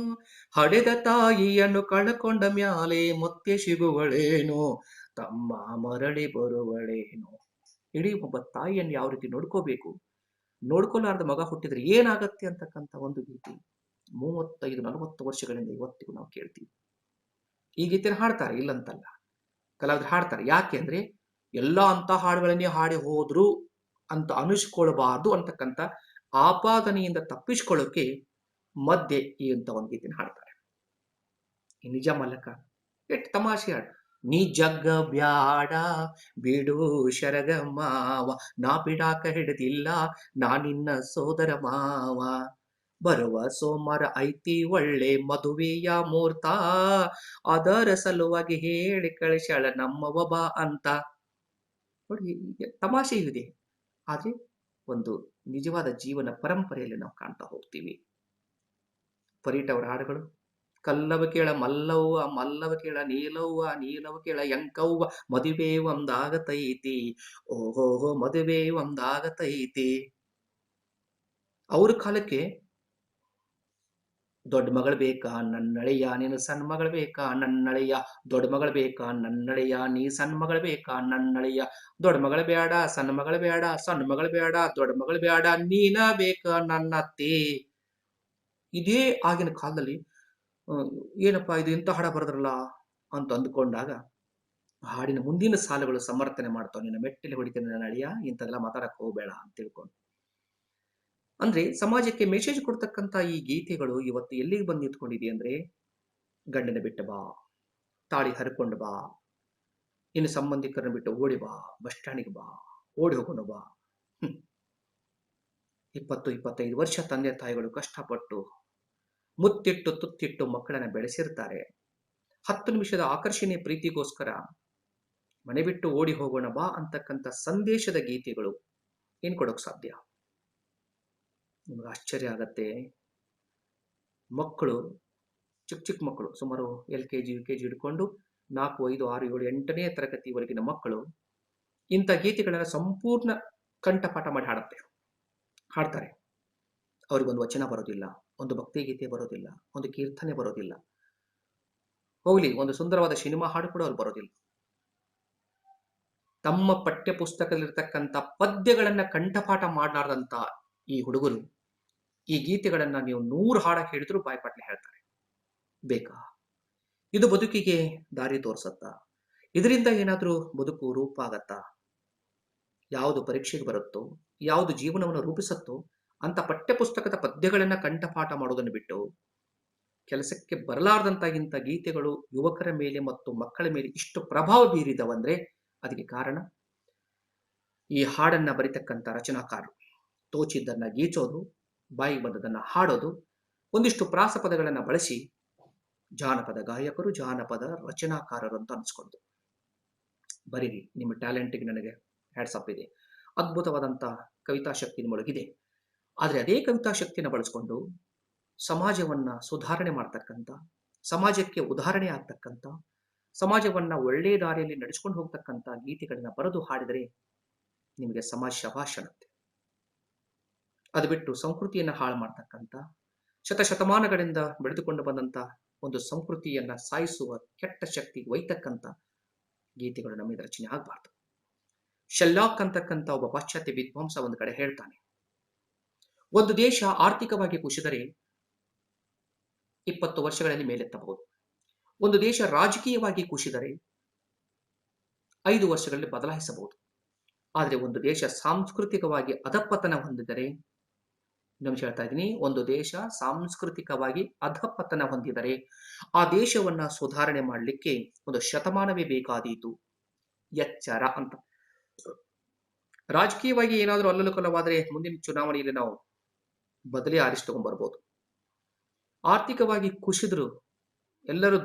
ಹಡೆದ ತಾಯಿಯನ್ನು ಕಳಕೊಂಡ ಮ್ಯಾಲೆ ಮತ್ತೆ ಸಿಗುವಳೇನೋ, ತಮ್ಮ ಮರಳಿ ಬರುವಳೇನೋ. ಇಡೀ ಒಬ್ಬ ತಾಯಿಯನ್ನು ಯಾವ ರೀತಿ ನೋಡ್ಕೋಬೇಕು, ನೋಡ್ಕೊಲಾರ್ದ ಮಗ ಹುಟ್ಟಿದ್ರೆ ಏನಾಗತ್ತೆ ಅಂತಕ್ಕಂಥ ಒಂದು ಗೀತೆ 35-40 ವರ್ಷಗಳಿಂದ ಇವತ್ತಿಗೂ ನಾವು ಕೇಳ್ತೀವಿ. ಈ ಗೀತೆನ ಹಾಡ್ತಾರೆ, ಇಲ್ಲಂತಲ್ಲ. ಕಲಾವಿದರು ಹಾಡ್ತಾರೆ. ಯಾಕೆ ಅಂದ್ರೆ ಎಲ್ಲ ಅಂತ ಹಾಡುಗಳನ್ನೇ ಹಾಡಿ ಹೋದ್ರು ಅಂತ ಅನಿಸ್ಕೊಳ್ಬಾರ್ದು ಅಂತಕ್ಕಂಥ ಆಪಾದನೆಯಿಂದ ತಪ್ಪಿಸ್ಕೊಳ್ಳೋಕೆ ಮಧ್ಯೆ ಈ ಅಂತ ಒಂದು ಗೀತೆನ ಹಾಡ್ತಾರೆ. ಈ ನಿಜ ಮಲ್ಲಕ ಎಷ್ಟ್ ತಮಾಷೆ ಹಾಡು. ನೀ ಜಗ್ಗ ಬ್ಯಾಡ ಬಿಡು ಶರಗ ಮಾವ, ನಾ ಬಿಡಾಕ ಹಿಡಿದಿಲ್ಲ ನಾ ನಿನ್ನ ಸೋದರ ಮಾವ, ಬರುವ ಸೋಮವಾರ ಐತಿ ಒಳ್ಳೆ ಮದುವೆಯ ಮುಹೂರ್ತ, ಅದರ ಸಲುವಾಗಿ ಹೇಳಿ ಕಳಿಸ್ಯಾಳ ನಮ್ಮವ್ವ ಬಾ ಅಂತ. ನೋಡಿ ತಮಾಷೆ ಇದೆ, ಆದ್ರೆ ಒಂದು ನಿಜವಾದ ಜೀವನ ಪರಂಪರೆಯಲ್ಲಿ ನಾವು ಕಾಣ್ತಾ ಹೋಗ್ತೀವಿ. ಪರೀಟ್ ಅವರ ಹಾಡುಗಳು, ಕಲ್ಲವ ಕೇಳ ಮಲ್ಲವ್ವ ಮಲ್ಲವ ಕೇಳ ನೀಲವ್ವ ನೀಲವ ಕೇಳ ಎಂಕವ್ವ, ಮದುವೆ ಒಂದಾಗತೈತಿ ಓಹೋಹೋ ಮದುವೆ ಒಂದಾಗತೈತಿ. ಅವ್ರ ಕಾಲಕ್ಕೆ ದೊಡ್ಡ ಮಗಳು ಬೇಕಾ ನನ್ನಳೆಯ, ನೀನು ಸಣ್ಣ ಮಗಳು ಬೇಕಾ ನನ್ನಳೆಯ, ದೊಡ್ಡ ಮಗಳು ಬೇಕಾ ನನ್ನಳೆಯ, ನೀ ಸಣ್ಣ ಮಗಳು ಬೇಕಾ ನನ್ನಳೆಯ, ದೊಡ್ಡ ಮಗಳು ಬೇಡ ಸಣ್ಣ ಮಗಳು ಬೇಡ, ಸಣ್ಣ ಮಗಳು ಬೇಡ ದೊಡ್ಡ ಮಗಳು ಬೇಡ, ನೀನ ಬೇಕಾ ನನ್ನತ್ತೆ. ಇದೇ ಆಗಿನ ಕಾಲದಲ್ಲಿ ಏನಪ್ಪಾ ಇದು ಇಂಥ ಹಾಡ ಬರೆದ್ರಲ್ಲ ಅಂತ ಅಂದುಕೊಂಡಾಗ ಹಾಡಿನ ಮುಂದಿನ ಸಾಲುಗಳು ಸಮರ್ಥನೆ ಮಾಡ್ತಾವ. ನಿನ್ನ ಮೆಟ್ಟಿಲೆ ಹೊಡಿತೀನಿ ನನ್ನ ಅಳಿಯ, ಇಂಥದೆಲ್ಲ ಮಾತಾಡಕ್ ಹೋಗ್ಬೇಡ ಅಂತ ತಿಳ್ಕೊಂಡು. ಅಂದ್ರೆ ಸಮಾಜಕ್ಕೆ ಮೆಸೇಜ್ ಕೊಡ್ತಕ್ಕಂಥ ಈ ಗೀತೆಗಳು ಇವತ್ತು ಎಲ್ಲಿಗೆ ಬಂದು ನಿಂತ್ಕೊಂಡಿದೆ ಅಂದ್ರೆ, ಗಂಡನ ಬಿಟ್ಟು ಬಾ, ತಾಳಿ ಹರ್ಕೊಂಡು ಬಾ, ಇನ್ನು ಸಂಬಂಧಿಕರನ್ನು ಬಿಟ್ಟು ಓಡಿ ಬಾ, ಬಸ್ ಸ್ಟ್ಯಾಂಡಿಗೆ ಬಾ, ಓಡಿ ಹೋಗೋಣ ಬಾ. 20-25 ವರ್ಷ ತಂದೆ ತಾಯಿಗಳು ಕಷ್ಟಪಟ್ಟು ಮುತ್ತಿಟ್ಟು ತುತ್ತಿಟ್ಟು ಮಕ್ಕಳನ್ನ ಬೆಳೆಸಿರ್ತಾರೆ. 10 ನಿಮಿಷದ ಆಕರ್ಷಣೆ ಪ್ರೀತಿಗೋಸ್ಕರ ಮನೆ ಬಿಟ್ಟು ಓಡಿ ಹೋಗೋಣ ಬಾ ಅಂತಕ್ಕಂಥ ಸಂದೇಶದ ಗೀತೆಗಳು ಏನ್ ಕೊಡೋಕ್ ಸಾಧ್ಯ? ನಿಮ್ಗೆ ಆಶ್ಚರ್ಯ ಆಗತ್ತೆ. ಮಕ್ಕಳು, ಚಿಕ್ಕ ಚಿಕ್ಕ ಮಕ್ಕಳು, ಸುಮಾರು LKG UKG ಹಿಡ್ಕೊಂಡು 4, 5, 6, 7, 8ನೇ ತರಗತಿವರೆಗಿನ ಮಕ್ಕಳು ಇಂಥ ಗೀತೆಗಳನ್ನ ಸಂಪೂರ್ಣ ಕಂಠಪಾಠ ಮಾಡಿ ಹಾಡ್ತಾರೆ. ಅವ್ರಿಗೊಂದು ವಚನ ಬರೋದಿಲ್ಲ, ಒಂದು ಭಕ್ತಿ ಗೀತೆ ಬರೋದಿಲ್ಲ, ಒಂದು ಕೀರ್ತನೆ ಬರೋದಿಲ್ಲ, ಹೋಗ್ಲಿ ಒಂದು ಸುಂದರವಾದ ಸಿನಿಮಾ ಹಾಡು ಕೂಡ ಅವ್ರು ಬರೋದಿಲ್ಲ. ತಮ್ಮ ಪಠ್ಯ ಪುಸ್ತಕದಲ್ಲಿರ್ತಕ್ಕಂಥ ಪದ್ಯಗಳನ್ನ ಕಂಠಪಾಠ ಮಾಡಲಾರ್ದಂತ ಈ ಹುಡುಗರು ಈ ಗೀತೆಗಳನ್ನ ನೀವು 100 ಹಾಡ ಹೇಳಿದ್ರು ಬಾಯ್ಪಾಟ್ಲೆ ಹೇಳ್ತಾರೆ. ಬೇಕಾ? ಇದು ಬದುಕಿಗೆ ದಾರಿ ತೋರ್ಸತ್ತಾ? ಇದರಿಂದ ಏನಾದ್ರೂ ಬದುಕು ರೂಪ ಆಗತ್ತಾ? ಯಾವುದು ಪರೀಕ್ಷೆಗೆ ಬರುತ್ತೋ, ಯಾವುದು ಜೀವನವನ್ನು ರೂಪಿಸುತ್ತೋ ಅಂತ ಪಠ್ಯ ಪುಸ್ತಕದ ಪದ್ಯಗಳನ್ನ ಕಂಠಪಾಠ ಮಾಡೋದನ್ನು ಬಿಟ್ಟು ಕೆಲಸಕ್ಕೆ ಬರಲಾರ್ದಂತ ಇಂಥ ಗೀತೆಗಳು ಯುವಕರ ಮೇಲೆ ಮತ್ತು ಮಕ್ಕಳ ಮೇಲೆ ಇಷ್ಟು ಪ್ರಭಾವ ಬೀರಿದವಂದ್ರೆ ಅದಕ್ಕೆ ಕಾರಣ ಈ ಹಾಡನ್ನ ಬರಿತಕ್ಕಂಥ ರಚನಾಕಾರರು ತೋಚಿದ್ದನ್ನ ಗೀಚೋದು, ಬಾಯಿಗೆ ಬಂದದನ್ನ ಹಾಡೋದು, ಒಂದಿಷ್ಟು ಪ್ರಾಸಪದಗಳನ್ನ ಬಳಸಿ ಜಾನಪದ ಗಾಯಕರು, ಜಾನಪದ ರಚನಾಕಾರರು ಅಂತ ಅನ್ಸ್ಕೊಂಡು ಬರೀರಿ, ನಿಮ್ಮ ಟ್ಯಾಲೆಂಟ್ಗೆ ನನಗೆ ಹ್ಯಾಟ್ಸಪ್ ಇದೆ, ಅದ್ಭುತವಾದಂಥ ಕವಿತಾ ಶಕ್ತಿ ನಿಮ್ಮೊಳಗಿದೆ. ಆದರೆ ಅದೇ ಕವಿತಾ ಶಕ್ತಿಯನ್ನು ಬಳಸ್ಕೊಂಡು ಸಮಾಜವನ್ನ ಸುಧಾರಣೆ ಮಾಡ್ತಕ್ಕಂಥ, ಸಮಾಜಕ್ಕೆ ಉದಾಹರಣೆ ಆಗ್ತಕ್ಕಂಥ, ಸಮಾಜವನ್ನ ಒಳ್ಳೆಯ ದಾರಿಯಲ್ಲಿ ನಡೆಸ್ಕೊಂಡು ಹೋಗ್ತಕ್ಕಂಥ ಗೀತೆಗಳನ್ನ ಬರೆದು ಹಾಡಿದರೆ ನಿಮಗೆ ಸಮಾಜ ಶಭಾಷ್ ಅನ್ನತ್ತೆ. ಅದು ಬಿಟ್ಟು ಸಂಸ್ಕೃತಿಯನ್ನ ಹಾಳು ಮಾಡ್ತಕ್ಕಂಥ, ಶತಶತಮಾನಗಳಿಂದ ಬೆಳೆದುಕೊಂಡು ಬಂದಂತ ಒಂದು ಸಂಸ್ಕೃತಿಯನ್ನ ಸಾಯಿಸುವ ಕೆಟ್ಟ ಶಕ್ತಿ ಒಯ್ತಕ್ಕಂಥ ಗೀತೆಗಳು ನಮ್ಮಿಂದ ರಚನೆ ಆಗಬಾರ್ದು. ಶೆಲ್ಲಾಕ್ ಅಂತಕ್ಕಂಥ ಒಬ್ಬ ಪಾಶ್ಚಾತ್ಯ ವಿದ್ವಾಂಸ ಒಂದು ಕಡೆ ಹೇಳ್ತಾನೆ, ಒಂದು ದೇಶ ಆರ್ಥಿಕವಾಗಿ ಕುಸಿದರೆ 20 ವರ್ಷಗಳಲ್ಲಿ ಮೇಲೆತ್ತಬಹುದು, ಒಂದು ದೇಶ ರಾಜಕೀಯವಾಗಿ ಕುಸಿದರೆ 5 ವರ್ಷಗಳಲ್ಲಿ ಬದಲಾಯಿಸಬಹುದು, ಆದರೆ ಒಂದು ದೇಶ ಸಾಂಸ್ಕೃತಿಕವಾಗಿ ಅಧಪತನ ಹೊಂದಿದರೆ, ಇನ್ನೊಂದು ಹೇಳ್ತಾ ಇದ್ದೀನಿ, ಒಂದು ದೇಶ ಸಾಂಸ್ಕೃತಿಕವಾಗಿ ಅಧಪತನ ಹೊಂದಿದರೆ ಆ ದೇಶವನ್ನ ಸುಧಾರಣೆ ಮಾಡಲಿಕ್ಕೆ ಒಂದು ಶತಮಾನವೇ ಬೇಕಾದೀತು. ಎಚ್ಚರ ಅಂತ. ರಾಜಕೀಯವಾಗಿ ಏನಾದರೂ ಅಲ್ಲೋಲಕಲ್ಲವಾದರೆ ಮುಂದಿನ ಚುನಾವಣೆಯಲ್ಲಿ ನಾವು ಬದಲಿ ಆರಿಸಿಕೊಂಡ್ಬರ್ಬೋದು. ಆರ್ಥಿಕವಾಗಿ ಕುಸಿದ್ರು ಎಲ್ಲರೂ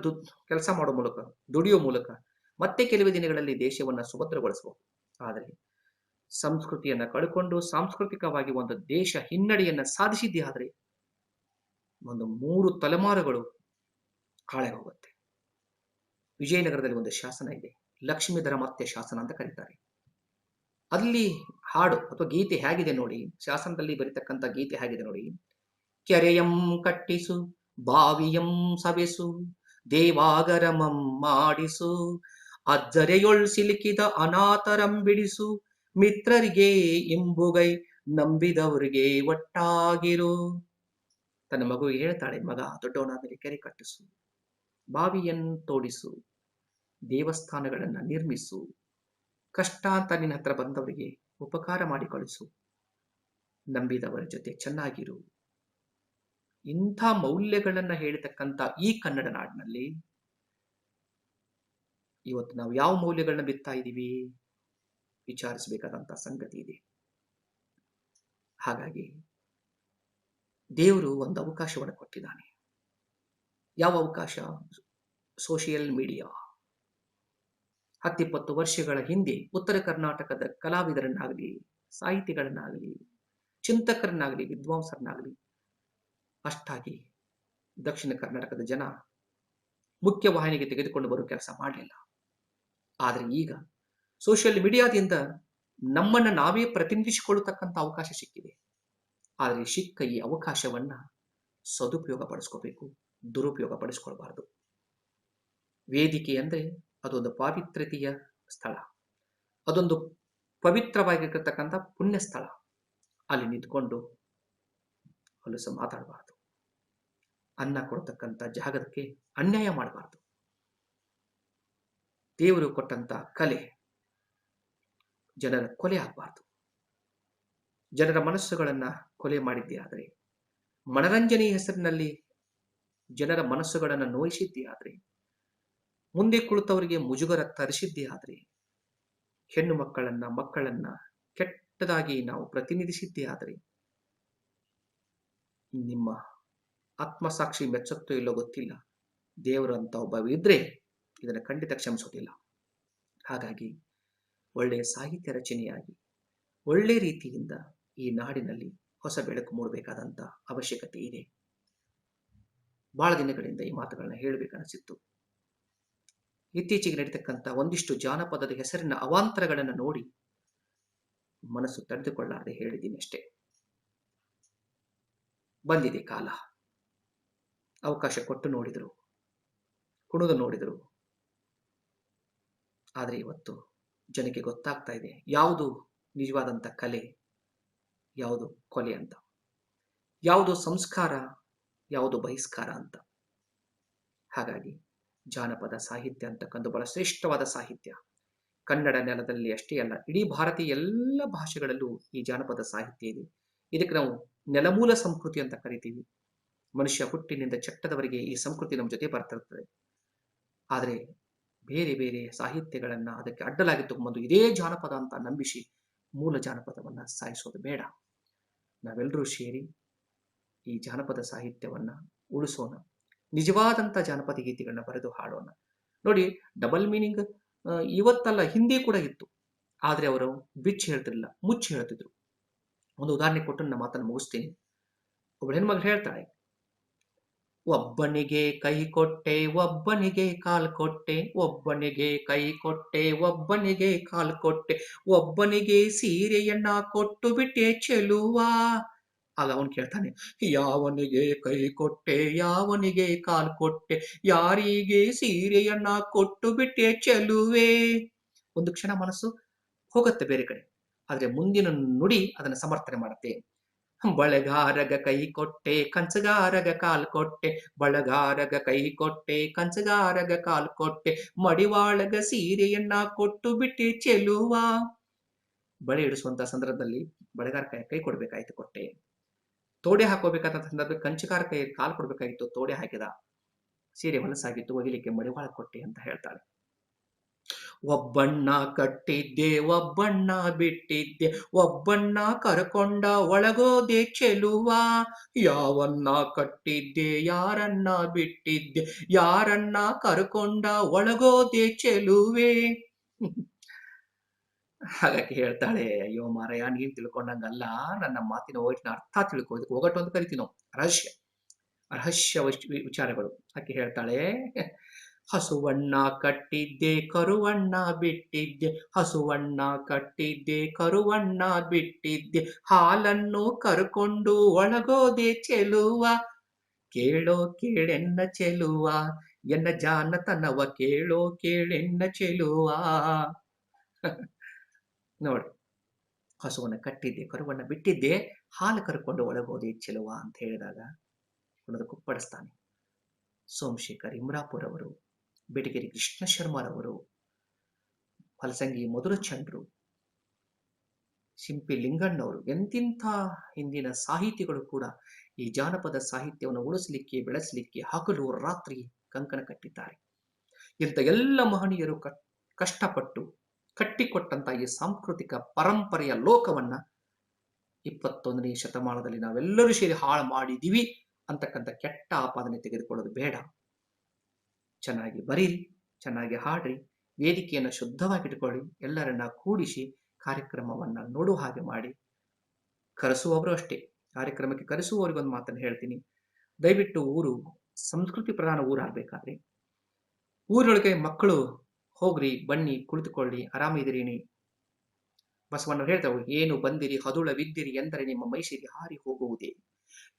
ಕೆಲಸ ಮಾಡೋ ಮೂಲಕ, ದುಡಿಯೋ ಮೂಲಕ ಮತ್ತೆ ಕೆಲವೇ ದಿನಗಳಲ್ಲಿ ದೇಶವನ್ನ ಸುಭದ್ರಗೊಳಿಸಬಹುದು. ಆದರೆ ಸಂಸ್ಕೃತಿಯನ್ನ ಕಳ್ಕೊಂಡು ಸಾಂಸ್ಕೃತಿಕವಾಗಿ ಒಂದು ದೇಶ ಹಿನ್ನಡೆಯನ್ನ ಸಾಧಿಸಿದ್ದೇ ಆದರೆ ಒಂದು 3 ತಲೆಮಾರುಗಳು ಹಾಳೆ ಹೋಗುತ್ತೆ. ವಿಜಯನಗರದಲ್ಲಿ ಒಂದು ಶಾಸನ ಇದೆ, ಲಕ್ಷ್ಮೀಧರ ಮತ್ತೆ ಶಾಸನ ಅಂತ ಕರೀತಾರೆ. ಅಲ್ಲಿ ಹಾಡು ಅಥವಾ ಗೀತೆ ಹೇಗಿದೆ ನೋಡಿ, ಶಾಸನದಲ್ಲಿ ಬರೀತಕ್ಕಂಥ ಗೀತೆ ಹೇಗಿದೆ ನೋಡಿ. ಕೆರೆಯಂ ಕಟ್ಟಿಸು, ಬಾವಿಯಂ ಸವೆಸು, ದೇವಾಗರಮಂ ಮಾಡಿಸು, ಅಜ್ಜರೆಯೊಳ್ ಸಿಲುಕಿದ ಅನಾಥರಂ ಬಿಡಿಸು, ಮಿತ್ರರಿಗೆ ಇಂಬುಗೈ ನಂಬಿದವರಿಗೆ ಒಟ್ಟಾಗಿರು. ತನ್ನ ಮಗುವಿಗೆ ಹೇಳ್ತಾಳೆ, ಮಗ ದೊಡ್ಡವನಾದ್ಮೇಲೆ ಕೆರೆ ಕಟ್ಟಿಸು, ಬಾವಿಯನ್ನು ತೋಡಿಸು, ದೇವಸ್ಥಾನಗಳನ್ನು ನಿರ್ಮಿಸು, ಕಷ್ಟ ಅಂತ ನಿನ್ನ ಹತ್ರ ಬಂದವರಿಗೆ ಉಪಕಾರ ಮಾಡಿ ಕಳಿಸು, ನಂಬಿದವರ ಜೊತೆ ಚೆನ್ನಾಗಿರು. ಇಂಥ ಮೌಲ್ಯಗಳನ್ನ ಹೇಳ್ತಕ್ಕಂಥ ಈ ಕನ್ನಡ ನಾಡಿನಲ್ಲಿ ಇವತ್ತು ನಾವು ಯಾವ ಮೌಲ್ಯಗಳನ್ನ ಬಿತ್ತಾ ಇದ್ದೀವಿ ವಿಚಾರಿಸಬೇಕಾದಂತ ಸಂಗತಿ ಇದೆ. ಹಾಗಾಗಿ ದೇವರು ಒಂದು ಅವಕಾಶವನ್ನು ಕೊಟ್ಟಿದ್ದಾನೆ. ಯಾವ ಅವಕಾಶ? Social media. 10-20 ವರ್ಷಗಳ ಹಿಂದೆ ಉತ್ತರ ಕರ್ನಾಟಕದ ಕಲಾವಿದರನ್ನಾಗಲಿ, ಸಾಹಿತಿಗಳನ್ನಾಗಲಿ, ಚಿಂತಕರನ್ನಾಗಲಿ, ವಿದ್ವಾಂಸರನ್ನಾಗಲಿ ಅಷ್ಟಾಗಿ ದಕ್ಷಿಣ ಕರ್ನಾಟಕದ ಜನ ಮುಖ್ಯವಾಹಿನಿಗೆ ತೆಗೆದುಕೊಂಡು ಬರೋ ಕೆಲಸ ಮಾಡಲಿಲ್ಲ. ಆದರೆ ಈಗ ಸೋಷಿಯಲ್ ಮೀಡಿಯಾದಿಂದ ನಮ್ಮನ್ನು ನಾವೇ ಪ್ರತಿನಿಧಿಸಿಕೊಳ್ಳತಕ್ಕಂಥ ಅವಕಾಶ ಸಿಕ್ಕಿದೆ. ಆದರೆ ಸಿಕ್ಕ ಈ ಅವಕಾಶವನ್ನ ಸದುಪಯೋಗ ಪಡಿಸ್ಕೋಬೇಕು, ದುರುಪಯೋಗ ಪಡಿಸ್ಕೊಳ್ಬಾರ್ದು. ವೇದಿಕೆ ಅಂದ್ರೆ ಅದೊಂದು ಪಾವಿತ್ರ್ಯತೆಯ ಸ್ಥಳ, ಅದೊಂದು ಪವಿತ್ರವಾಗಿರ್ತಕ್ಕಂಥ ಪುಣ್ಯ ಸ್ಥಳ. ಅಲ್ಲಿ ನಿಂತ್ಕೊಂಡು ಹೊಲಸು ಮಾತಾಡಬಾರ್ದು. ಅನ್ನ ಕೊಡ್ತಕ್ಕಂಥ ಜಾಗಕ್ಕೆ ಅನ್ಯಾಯ ಮಾಡಬಾರ್ದು. ದೇವರು ಕೊಟ್ಟಂತ ಕಲೆ ಜನರ ಕೊಲೆ ಆಗಬಾರ್ದು. ಜನರ ಮನಸ್ಸುಗಳನ್ನ ಕೊಲೆ ಮಾಡಿದ್ದೇ ಆದರೆ, ಮನರಂಜನೆಯ ಹೆಸರಿನಲ್ಲಿ ಜನರ ಮನಸ್ಸುಗಳನ್ನು ನೋಯಿಸಿದ್ದೇ ಆದರೆ, ಮುಂದೆ ಕುಳಿತವರಿಗೆ ಮುಜುಗರ ತರಿಸಿದ್ದೇ ಆದರೆ, ಹೆಣ್ಣು ಮಕ್ಕಳನ್ನ ಕೆಟ್ಟದಾಗಿ ನಾವು ಪ್ರತಿನಿಧಿಸಿದ್ದೇ ಆದರೆ, ನಿಮ್ಮ ಆತ್ಮಸಾಕ್ಷಿ ಮೆಚ್ಚುತ್ತೋ ಇಲ್ಲೋ ಗೊತ್ತಿಲ್ಲ. ದೇವರು ಅಂತ ಒಬ್ಬ ಇದ್ರೆ ಇದನ್ನು ಖಂಡಿತ ಕ್ಷಮಿಸೋದಿಲ್ಲ. ಹಾಗಾಗಿ ಒಳ್ಳೆಯ ಸಾಹಿತ್ಯ ರಚನೆಯಾಗಿ ಒಳ್ಳೆ ರೀತಿಯಿಂದ ಈ ನಾಡಿನಲ್ಲಿ ಹೊಸ ಬೆಳಕು ಮೂಡಬೇಕಾದಂತ ಅವಶ್ಯಕತೆ ಇದೆ. ಬಹಳ ದಿನಗಳಿಂದ ಈ ಮಾತುಗಳನ್ನ ಹೇಳಬೇಕನ್ನಿಸಿತ್ತು. ಇತ್ತೀಚೆಗೆ ನಡೀತಕ್ಕಂಥ ಒಂದಿಷ್ಟು ಜಾನಪದದ ಹೆಸರಿನ ಅವಾಂತರಗಳನ್ನು ನೋಡಿ ಮನಸ್ಸು ತಡೆದುಕೊಳ್ಳಾರದೆ ಹೇಳಿದ್ದೀನಿ ಅಷ್ಟೇ. ಬಂದಿದೆ ಕಾಲ. ಅವಕಾಶ ಕೊಟ್ಟು ನೋಡಿದರು, ಕುಣಿದು ನೋಡಿದರು. ಆದರೆ ಇವತ್ತು ಜನಕ್ಕೆ ಗೊತ್ತಾಗ್ತಾ ಇದೆ ಯಾವುದು ನಿಜವಾದಂಥ ಕಲೆ, ಯಾವುದು ಕೊಲೆ ಅಂತ, ಯಾವುದು ಸಂಸ್ಕಾರ, ಯಾವುದು ಬಹಿಷ್ಕಾರ ಅಂತ. ಹಾಗಾಗಿ ಜಾನಪದ ಸಾಹಿತ್ಯ ಅಂತಕ್ಕಂಥ ಬಹಳ ಶ್ರೇಷ್ಠವಾದ ಸಾಹಿತ್ಯ. ಕನ್ನಡ ನೆಲದಲ್ಲಿ ಅಷ್ಟೇ ಅಲ್ಲ, ಇಡೀ ಭಾರತೀಯ ಎಲ್ಲ ಭಾಷೆಗಳಲ್ಲೂ ಈ ಜಾನಪದ ಸಾಹಿತ್ಯ ಇದೆ. ಇದಕ್ಕೆ ನಾವು ನೆಲಮೂಲ ಸಂಸ್ಕೃತಿ ಅಂತ ಕರಿತೀವಿ. ಮನುಷ್ಯ ಹುಟ್ಟಿನಿಂದ ಚಟ್ಟದವರೆಗೆ ಈ ಸಂಸ್ಕೃತಿ ನಮ್ಮ ಜೊತೆ ಬರ್ತಿರ್ತದೆ. ಆದರೆ ಬೇರೆ ಬೇರೆ ಸಾಹಿತ್ಯಗಳನ್ನ ಅದಕ್ಕೆ ಅಡ್ಡಲಾಗಿ ತಗೊಂಬಂದು ಇದೇ ಜಾನಪದ ಅಂತ ನಂಬಿಸಿ ಮೂಲ ಜಾನಪದವನ್ನ ಸಾಯಿಸೋದು ಬೇಡ. ನಾವೆಲ್ಲರೂ ಸೇರಿ ಈ ಜಾನಪದ ಸಾಹಿತ್ಯವನ್ನ ಉಳಿಸೋಣ. ನಿಜವಾದಂತ ಜಾನಪದ ಗೀತೆಗಳನ್ನ ಬರೆದು ಹಾಡೋಣ. ನೋಡಿ, ಡಬಲ್ ಮೀನಿಂಗ್ ಇವತ್ತಲ್ಲ ಹಿಂದೆ ಕೂಡ ಇತ್ತು. ಆದ್ರೆ ಅವರು ಬಿಚ್ಚಿ ಹೇಳ್ತಿರ್ಲಿಲ್ಲ, ಮುಚ್ಚಿ ಹೇಳ್ತಿದ್ರು. ಒಂದು ಉದಾಹರಣೆ ಕೊಟ್ಟು ನನ್ನ ಮಾತನ್ನು ಮುಗಿಸ್ತೀನಿ. ಒಬ್ಬಳು ಹೆಣ್ಮಗಳು ಹೇಳ್ತಾಳೆ, ಒಬ್ಬನಿಗೆ ಕೈ ಕೊಟ್ಟೆ, ಒಬ್ಬನಿಗೆ ಕಾಲ್ ಕೊಟ್ಟೆ, ಒಬ್ಬನಿಗೆ ಕೈ ಕೊಟ್ಟೆ, ಒಬ್ಬನಿಗೆ ಕಾಲ್ ಕೊಟ್ಟೆ, ಒಬ್ಬನಿಗೆ ಸೀರೆಯನ್ನ ಕೊಟ್ಟು ಬಿಟ್ಟೆ ಚೆಲುವ. ಆಗ ಅವನು ಕೇಳ್ತಾನೆ, ಯಾವನಿಗೆ ಕೈ ಕೊಟ್ಟೆ, ಯಾವನಿಗೆ ಕಾಲ್ ಕೊಟ್ಟೆ, ಯಾರಿಗೆ ಸೀರೆಯನ್ನ ಕೊಟ್ಟು ಬಿಟ್ಟೆ ಚೆಲುವೆ. ಒಂದು ಕ್ಷಣ ಮನಸ್ಸು ಹೋಗುತ್ತೆ ಬೇರೆ ಕಡೆ, ಆದ್ರೆ ಮುಂದಿನ ನುಡಿ ಅದನ್ನು ಸಮರ್ಥನೆ ಮಾಡುತ್ತೆ. ಬಳಗಾರಗ ಕೈ ಕೊಟ್ಟೆ, ಕಂಚಗಾರಗ ಕಾಲ್ ಕೊಟ್ಟೆ, ಬಳಗಾರಗ ಕೈ ಕೊಟ್ಟೆ, ಕಂಚಗಾರಗ ಕಾಲ್ ಕೊಟ್ಟೆ, ಮಡಿವಾಳಗ ಸೀರೆಯನ್ನ ಕೊಟ್ಟು ಬಿಟ್ಟೆ ಚೆಲುವ. ಬಳೆ ಇಡಿಸುವಂತ ಸಂದರ್ಭದಲ್ಲಿ ಬಳೆಗಾರ ಕೈ ಕೊಡ್ಬೇಕಾಯ್ತು, ಕೊಟ್ಟೆ. ತೋಡೆ ಹಾಕೋಬೇಕಾದ ಸಂದರ್ಭದಲ್ಲಿ ಕಂಚಗಾರ ಕೈ ಕಾಲ್ ಕೊಡ್ಬೇಕಾಗಿತ್ತು, ತೋಡೆ ಹಾಕಿದ. ಸೀರೆ ಹೊಲಸಾಗಿತ್ತು, ಒಗಿಲಿಕ್ಕೆ ಮಡಿವಾಳ ಕೊಟ್ಟೆ ಅಂತ ಹೇಳ್ತಾಳೆ. ಒಬ್ಬಣ್ಣ ಕಟ್ಟಿದ್ದೆ, ಒಬ್ಬಣ್ಣ ಬಿಟ್ಟಿದ್ದೆ, ಒಬ್ಬಣ್ಣ ಕರ್ಕೊಂಡ ಒಳಗೋದೆ ಚೆಲುವ. ಯಾವನ್ನ ಕಟ್ಟಿದ್ದೆ, ಯಾರನ್ನ ಬಿಟ್ಟಿದ್ದೆ, ಯಾರನ್ನ ಕರ್ಕೊಂಡ ಒಳಗೋದೆ ಚೆಲುವೆ. ಹಾಗಾಗಿ ಹೇಳ್ತಾಳೆ, ಅಯ್ಯೋ ಮಾರಯ್ಯ, ನೀನ್ ತಿಳ್ಕೊಂಡಂಗಲ್ಲ, ನನ್ನ ಮಾತಿನ ಒಗಟಿನ ಅರ್ಥ ತಿಳ್ಕೊ. ಒಗಟು ಅಂತ ಕರಿತೀವಿ ನಾವು, ರಹಸ್ಯ ವಿಚಾರಗಳು. ಆಕೆ ಹೇಳ್ತಾಳೆ, ಹಸುವಣ್ಣ ಕಟ್ಟಿದ್ದೆ, ಕರುವಣ್ಣ ಬಿಟ್ಟಿದ್ದೆ, ಹಸುವಣ್ಣ ಕಟ್ಟಿದ್ದೆ, ಕರುವಣ್ಣ ಬಿಟ್ಟಿದ್ದೆ, ಹಾಲನ್ನು ಕರ್ಕೊಂಡು ಒಳಗೋದೆ ಚೆಲುವ. ಕೇಳೋ ಕೇಳೆನ್ನ ಚೆಲುವ, ಎನ್ನ ಜಾನತನವ ಕೇಳೋ ಕೇಳೆನ್ನ ಚೆಲುವ. ನೋಡಿ, ಹಸುವನ್ನ ಕಟ್ಟಿದ್ದೆ, ಕರುವನ್ನ ಬಿಟ್ಟಿದ್ದೆ, ಹಾಲು ಕರ್ಕೊಂಡು ಒಳಗೋದೆ ಚೆಲುವ ಅಂತ ಹೇಳಿದಾಗ ಕುಣಿದು ಕುಪ್ಪಳಿಸ್ತಾನೆ. ಸೋಮಶೇಖರ್ ಇಮ್ರಾಪುರ್ ಅವರು ಬೆಟಗೇರಿ ಕೃಷ್ಣ ಶರ್ಮರವರು, ಹಲಸಂಗಿ ಮಧುರಚಂದ್ರು, ಶಿಂಪಿ ಲಿಂಗಣ್ಣವರು, ಎಂತಿಂಥ ಹಿಂದಿನ ಸಾಹಿತಿಗಳು ಕೂಡ ಈ ಜಾನಪದ ಸಾಹಿತ್ಯವನ್ನು ಉಳಿಸಲಿಕ್ಕೆ, ಬೆಳೆಸಲಿಕ್ಕೆ ಹಗಲು ರಾತ್ರಿ ಕಂಕಣ ಕಟ್ಟಿದ್ದಾರೆ. ಇಂಥ ಎಲ್ಲ ಮಹನೀಯರು ಕಷ್ಟಪಟ್ಟು ಕಟ್ಟಿಕೊಟ್ಟಂತ ಈ ಸಾಂಸ್ಕೃತಿಕ ಪರಂಪರೆಯ ಲೋಕವನ್ನ 21ನೇ ಶತಮಾನದಲ್ಲಿ ನಾವೆಲ್ಲರೂ ಸೇರಿ ಹಾಳು ಮಾಡಿದೀವಿ ಅಂತಕ್ಕಂಥ ಕೆಟ್ಟ ಆಪಾದನೆ ತೆಗೆದುಕೊಳ್ಳೋದು ಬೇಡ. ಚೆನ್ನಾಗಿ ಬರೀರಿ, ಚೆನ್ನಾಗಿ ಹಾಡ್ರಿ, ವೇದಿಕೆಯನ್ನು ಶುದ್ಧವಾಗಿಟ್ಕೊಳ್ಳಿ, ಎಲ್ಲರನ್ನ ಕೂಡಿಸಿ ಕಾರ್ಯಕ್ರಮವನ್ನ ನೋಡುವ ಹಾಗೆ ಮಾಡಿ. ಕರೆಸುವವರು ಅಷ್ಟೇ, ಕಾರ್ಯಕ್ರಮಕ್ಕೆ ಕರೆಸುವವರಿಗೊಂದು ಮಾತನ್ನು ಹೇಳ್ತೀನಿ, ದಯವಿಟ್ಟು ಊರು ಸಂಸ್ಕೃತಿ ಪ್ರಧಾನ ಊರಾಗಬೇಕಾದ್ರೆ ಊರೊಳಗೆ ಮಕ್ಕಳು ಹೋಗ್ರಿ, ಬನ್ನಿ, ಕುಳಿತುಕೊಳ್ಳಿ, ಆರಾಮಿದಿರಿ. ಬಸವಣ್ಣವ್ರು ಹೇಳ್ತಾವೆ, ಏನು ಬಂದಿರಿ ಹದುಳವಿದ್ದಿರಿ ಎಂದರೆ ನಿಮ್ಮ ಮೈಸಿರಿ ಹಾರಿ ಹೋಗುವುದೇ,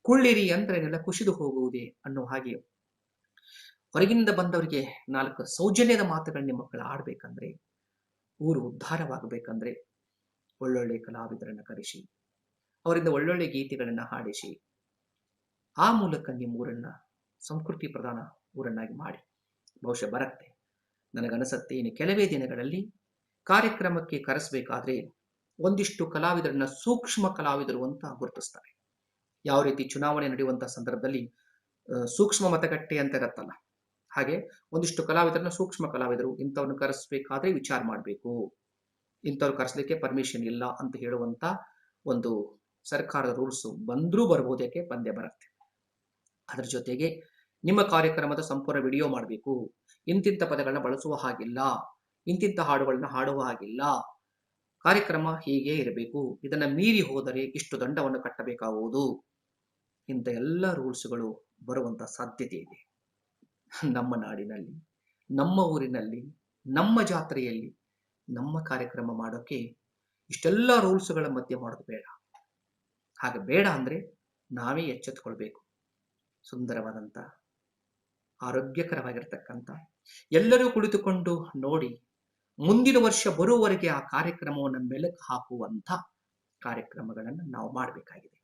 ಕುಳ್ಳಿರಿ ಅಂದರೆ ನೆಲ ಕುಸಿದು ಹೋಗುವುದೇ ಅನ್ನೋ ಹಾಗೆ ಹೊರಗಿಂದ ಬಂದವರಿಗೆ 4 ಸೌಜನ್ಯದ ಮಾತುಗಳನ್ನ ಮಕ್ಕಳು ಆಡ್ಬೇಕಂದ್ರೆ, ಊರು ಉದ್ಧಾರವಾಗಬೇಕಂದ್ರೆ ಒಳ್ಳೊಳ್ಳೆ ಕಲಾವಿದರನ್ನ ಕರೆಸಿ, ಅವರಿಂದ ಒಳ್ಳೊಳ್ಳೆ ಗೀತೆಗಳನ್ನ ಹಾಡಿಸಿ, ಆ ಮೂಲಕ ನಿಮ್ಮ ಊರನ್ನ ಸಂಸ್ಕೃತಿ ಪ್ರಧಾನ ಊರನ್ನಾಗಿ ಮಾಡಿ. ಬಹುಶಃ ಬರುತ್ತೆ. ನನಗನಿಸುತ್ತೆ ಇನ್ನು ಕೆಲವೇ ದಿನಗಳಲ್ಲಿ ಕಾರ್ಯಕ್ರಮಕ್ಕೆ ಕರೆಸಬೇಕಾದ್ರೆ ಒಂದಿಷ್ಟು ಕಲಾವಿದರನ್ನ ಸೂಕ್ಷ್ಮ ಕಲಾವಿದರು ಅಂತ ಗುರುತಿಸ್ತಾರೆ. ಯಾವ ರೀತಿ ಚುನಾವಣೆ ನಡೆಯುವಂತಹ ಸಂದರ್ಭದಲ್ಲಿ ಸೂಕ್ಷ್ಮ ಮತಗಟ್ಟೆ ಅಂತ ಇರತ್ತಲ್ಲ, ಹಾಗೆ ಒಂದಿಷ್ಟು ಕಲಾವಿದರನ್ನ ಸೂಕ್ಷ್ಮ ಕಲಾವಿದರು, ಇಂಥವ್ರನ್ನ ಕರೆಸಬೇಕಾದ್ರೆ ವಿಚಾರ ಮಾಡಬೇಕು, ಇಂಥವ್ರು ಕರೆಸಲಿಕ್ಕೆ ಪರ್ಮಿಷನ್ ಇಲ್ಲ ಅಂತ ಹೇಳುವಂತ ಒಂದು ಸರ್ಕಾರದ ರೂಲ್ಸ್ ಬಂದ್ರೂ ಬರ್ಬೋದಕ್ಕೆ ಬಂದೇ ಬರುತ್ತೆ. ಅದರ ಜೊತೆಗೆ ನಿಮ್ಮ ಕಾರ್ಯಕ್ರಮದ ಸಂಪೂರ್ಣ ವಿಡಿಯೋ ಮಾಡಬೇಕು, ಇಂತಿಂಥ ಪದಗಳನ್ನ ಬಳಸುವ ಹಾಗಿಲ್ಲ, ಇಂತಿಂಥ ಹಾಡುಗಳನ್ನ ಹಾಡುವ ಹಾಗಿಲ್ಲ, ಕಾರ್ಯಕ್ರಮ ಹೀಗೆ ಇರಬೇಕು, ಇದನ್ನ ಮೀರಿ ಹೋದರೆ ಇಷ್ಟು ದಂಡವನ್ನು ಕಟ್ಟಬೇಕಾಗುವುದು, ಇಂಥ ಎಲ್ಲ ರೂಲ್ಸ್ಗಳು ಬರುವಂತ ಸಾಧ್ಯತೆ ಇದೆ. ನಮ್ಮ ನಾಡಿನಲ್ಲಿ, ನಮ್ಮ ಊರಿನಲ್ಲಿ, ನಮ್ಮ ಜಾತ್ರೆಯಲ್ಲಿ, ನಮ್ಮ ಕಾರ್ಯಕ್ರಮ ಮಾಡೋಕೆ ಇಷ್ಟೆಲ್ಲ ರೂಲ್ಸ್ಗಳ ಮಧ್ಯೆ ಮಾಡೋದು ಬೇಡ. ಹಾಗೆ ಬೇಡ ಅಂದ್ರೆ ನಾವೇ ಎಚ್ಚೆತ್ತುಕೊಳ್ಬೇಕು. ಸುಂದರವಾದಂತ, ಆರೋಗ್ಯಕರವಾಗಿರ್ತಕ್ಕಂಥ, ಎಲ್ಲರೂ ಕುಳಿತುಕೊಂಡು ನೋಡಿ ಮುಂದಿನ ವರ್ಷ ಬರುವವರೆಗೆ ಆ ಕಾರ್ಯಕ್ರಮವನ್ನು ಮೆಲುಕು ಹಾಕುವಂತ ಕಾರ್ಯಕ್ರಮಗಳನ್ನು ನಾವು ಮಾಡಬೇಕಾಗಿದೆ.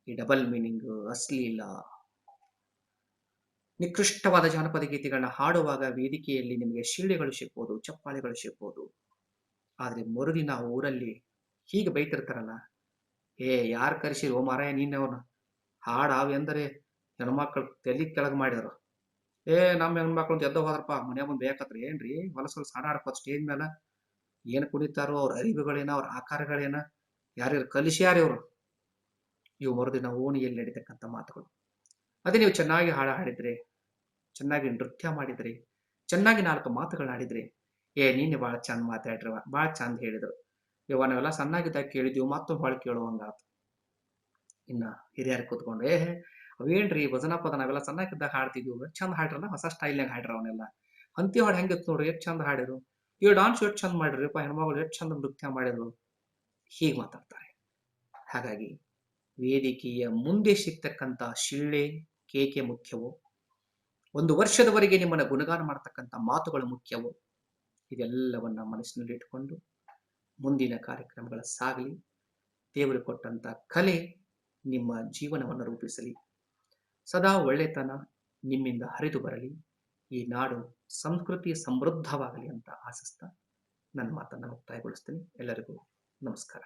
ಈ ಡಬಲ್ ಮೀನಿಂಗ್, ಅಶ್ಲೀಲ, ನಿಕೃಷ್ಟವಾದ ಜಾನಪದ ಗೀತೆಗಳನ್ನ ಹಾಡುವಾಗ ವೇದಿಕೆಯಲ್ಲಿ ನಿಮಗೆ ಶಿಳ್ಳೆಗಳು ಸಿಗ್ಬೋದು, ಚಪ್ಪಾಳೆಗಳು ಸಿಗ್ಬೋದು. ಆದ್ರೆ ಮರುದಿನ ಊರಲ್ಲಿ ಹೀಗೆ ಬೈತಿರ್ತಾರಲ್ಲ, ಯಾರು ಕರೆಸಿರೋ ಮಾರಾಯ ನೀನವನ ಹಾಡಾವೆ ಅಂದರೆ ಹೆಣ್ಮಕ್ಳು ತಲೆ ಕೆಳಗೆ ಮಾಡಿದ್ರು, ನಮ್ಮ ಹೆಣ್ಮಕ್ಳು ಎದ್ದ ಹೋದ್ರಪ್ಪ ಮನ್ಯಾಗ ಬಂದು ಬೇಕತ್ರಿ, ಏನ್ರಿ ಹೊಲಸ ಹಾಡಾಡ್ಕೋತ ಸ್ಟೇಜ್ ಮೇಲೆ ಏನು ಕುಣಿತಾರೋ, ಅವ್ರ ಅರಿವುಗಳೇನ, ಅವ್ರ ಆಕಾರಗಳೇನ, ಯಾರ್ಯಾರು ಕಲಿಸ್ಯಾರ ಇವರು, ಇವು ಮರುದಿನ ಓಣಿಯಲ್ಲಿ ನಡೀತಕ್ಕಂಥ ಮಾತುಗಳು. ಅದೇ ನೀವು ಚೆನ್ನಾಗಿ ಹಾಡಿದ್ರೆ, ಚೆನ್ನಾಗಿ ನೃತ್ಯ ಮಾಡಿದ್ರಿ, ಚೆನ್ನಾಗಿ 4 ಮಾತುಗಳು ಆಡಿದ್ರಿ, ನೀನೆ ಭಾಳ ಚಂದ ಮಾತಾಡ್ರವ, ಭಾಳ ಚಂದ ಹೇಳಿದ್ರು, ನಾವೆಲ್ಲ ಸಣ್ಣಾಗಿದ್ದಾಗ ಕೇಳಿದ್ವಿ, ಮತ್ತೊಂದು ಭಾಳ ಕೇಳುವಂಗಾತು. ಇನ್ನ ಹಿರಿಯರು ಕೂತ್ಕೊಂಡು ಅವೇನ್ರಿ ಭಜನಾ ಪದ ನಾವೆಲ್ಲ ಸಣ್ಣಾಗಿದ್ದಾಗ ಹಾಡ್ತಿದ್ವಿ, ಚಂದ ಹಾಡ್ರಲ್ಲ, ಹೊಸ ಸ್ಟೈಲ್ನಾಗ ಹಾಡ್ರ ಅವನ್ನೆಲ್ಲ, ಅಂತಿ ಹಾಡು ಹೆಂಗಿತ್ತು ನೋಡ್ರಿ, ಎಷ್ಟು ಚಂದ ಹಾಡಿರು, ಡಾನ್ಸ್ ಎಷ್ಟು ಚಂದ ಮಾಡಿರ್ರಿಪ್ಪ, ಹೆಣ್ಮಗಳು ಎಷ್ಟು ಚಂದ ನೃತ್ಯ ಮಾಡಿದ್ರು, ಹೀಗೆ ಮಾತಾಡ್ತಾರೆ. ಹಾಗಾಗಿ ವೇದಿಕೆಯ ಮುಂದೆ ಸಿಗ್ತಕ್ಕಂಥ ಶಿಳ್ಳೆ, ಕೇಕೆ ಮುಖ್ಯವೋ, 1 ವರ್ಷದವರೆಗೆ ನಿಮ್ಮನ್ನ ಗುಣಗಾನ ಮಾಡ್ತಕ್ಕಂಥ ಮಾತುಗಳು ಮುಖ್ಯವೋ, ಇದೆಲ್ಲವನ್ನ ಮನಸ್ಸಿನಲ್ಲಿ ಇಟ್ಕೊಂಡು ಮುಂದಿನ ಕಾರ್ಯಕ್ರಮಗಳ ಸಾಗಲಿ. ದೇವರು ಕೊಟ್ಟಂತ ಕಲೆ ನಿಮ್ಮ ಜೀವನವನ್ನು ರೂಪಿಸಲಿ. ಸದಾ ಒಳ್ಳೆತನ ನಿಮ್ಮಿಂದ ಹರಿದು ಬರಲಿ. ಈ ನಾಡು ಸಂಸ್ಕೃತಿ ಸಮೃದ್ಧವಾಗಲಿ ಅಂತ ಆಶಿಸ್ತಾ ನನ್ನ ಮಾತನ್ನು ಮುಕ್ತಾಯಗೊಳಿಸ್ತೀನಿ. ಎಲ್ಲರಿಗೂ ನಮಸ್ಕಾರ.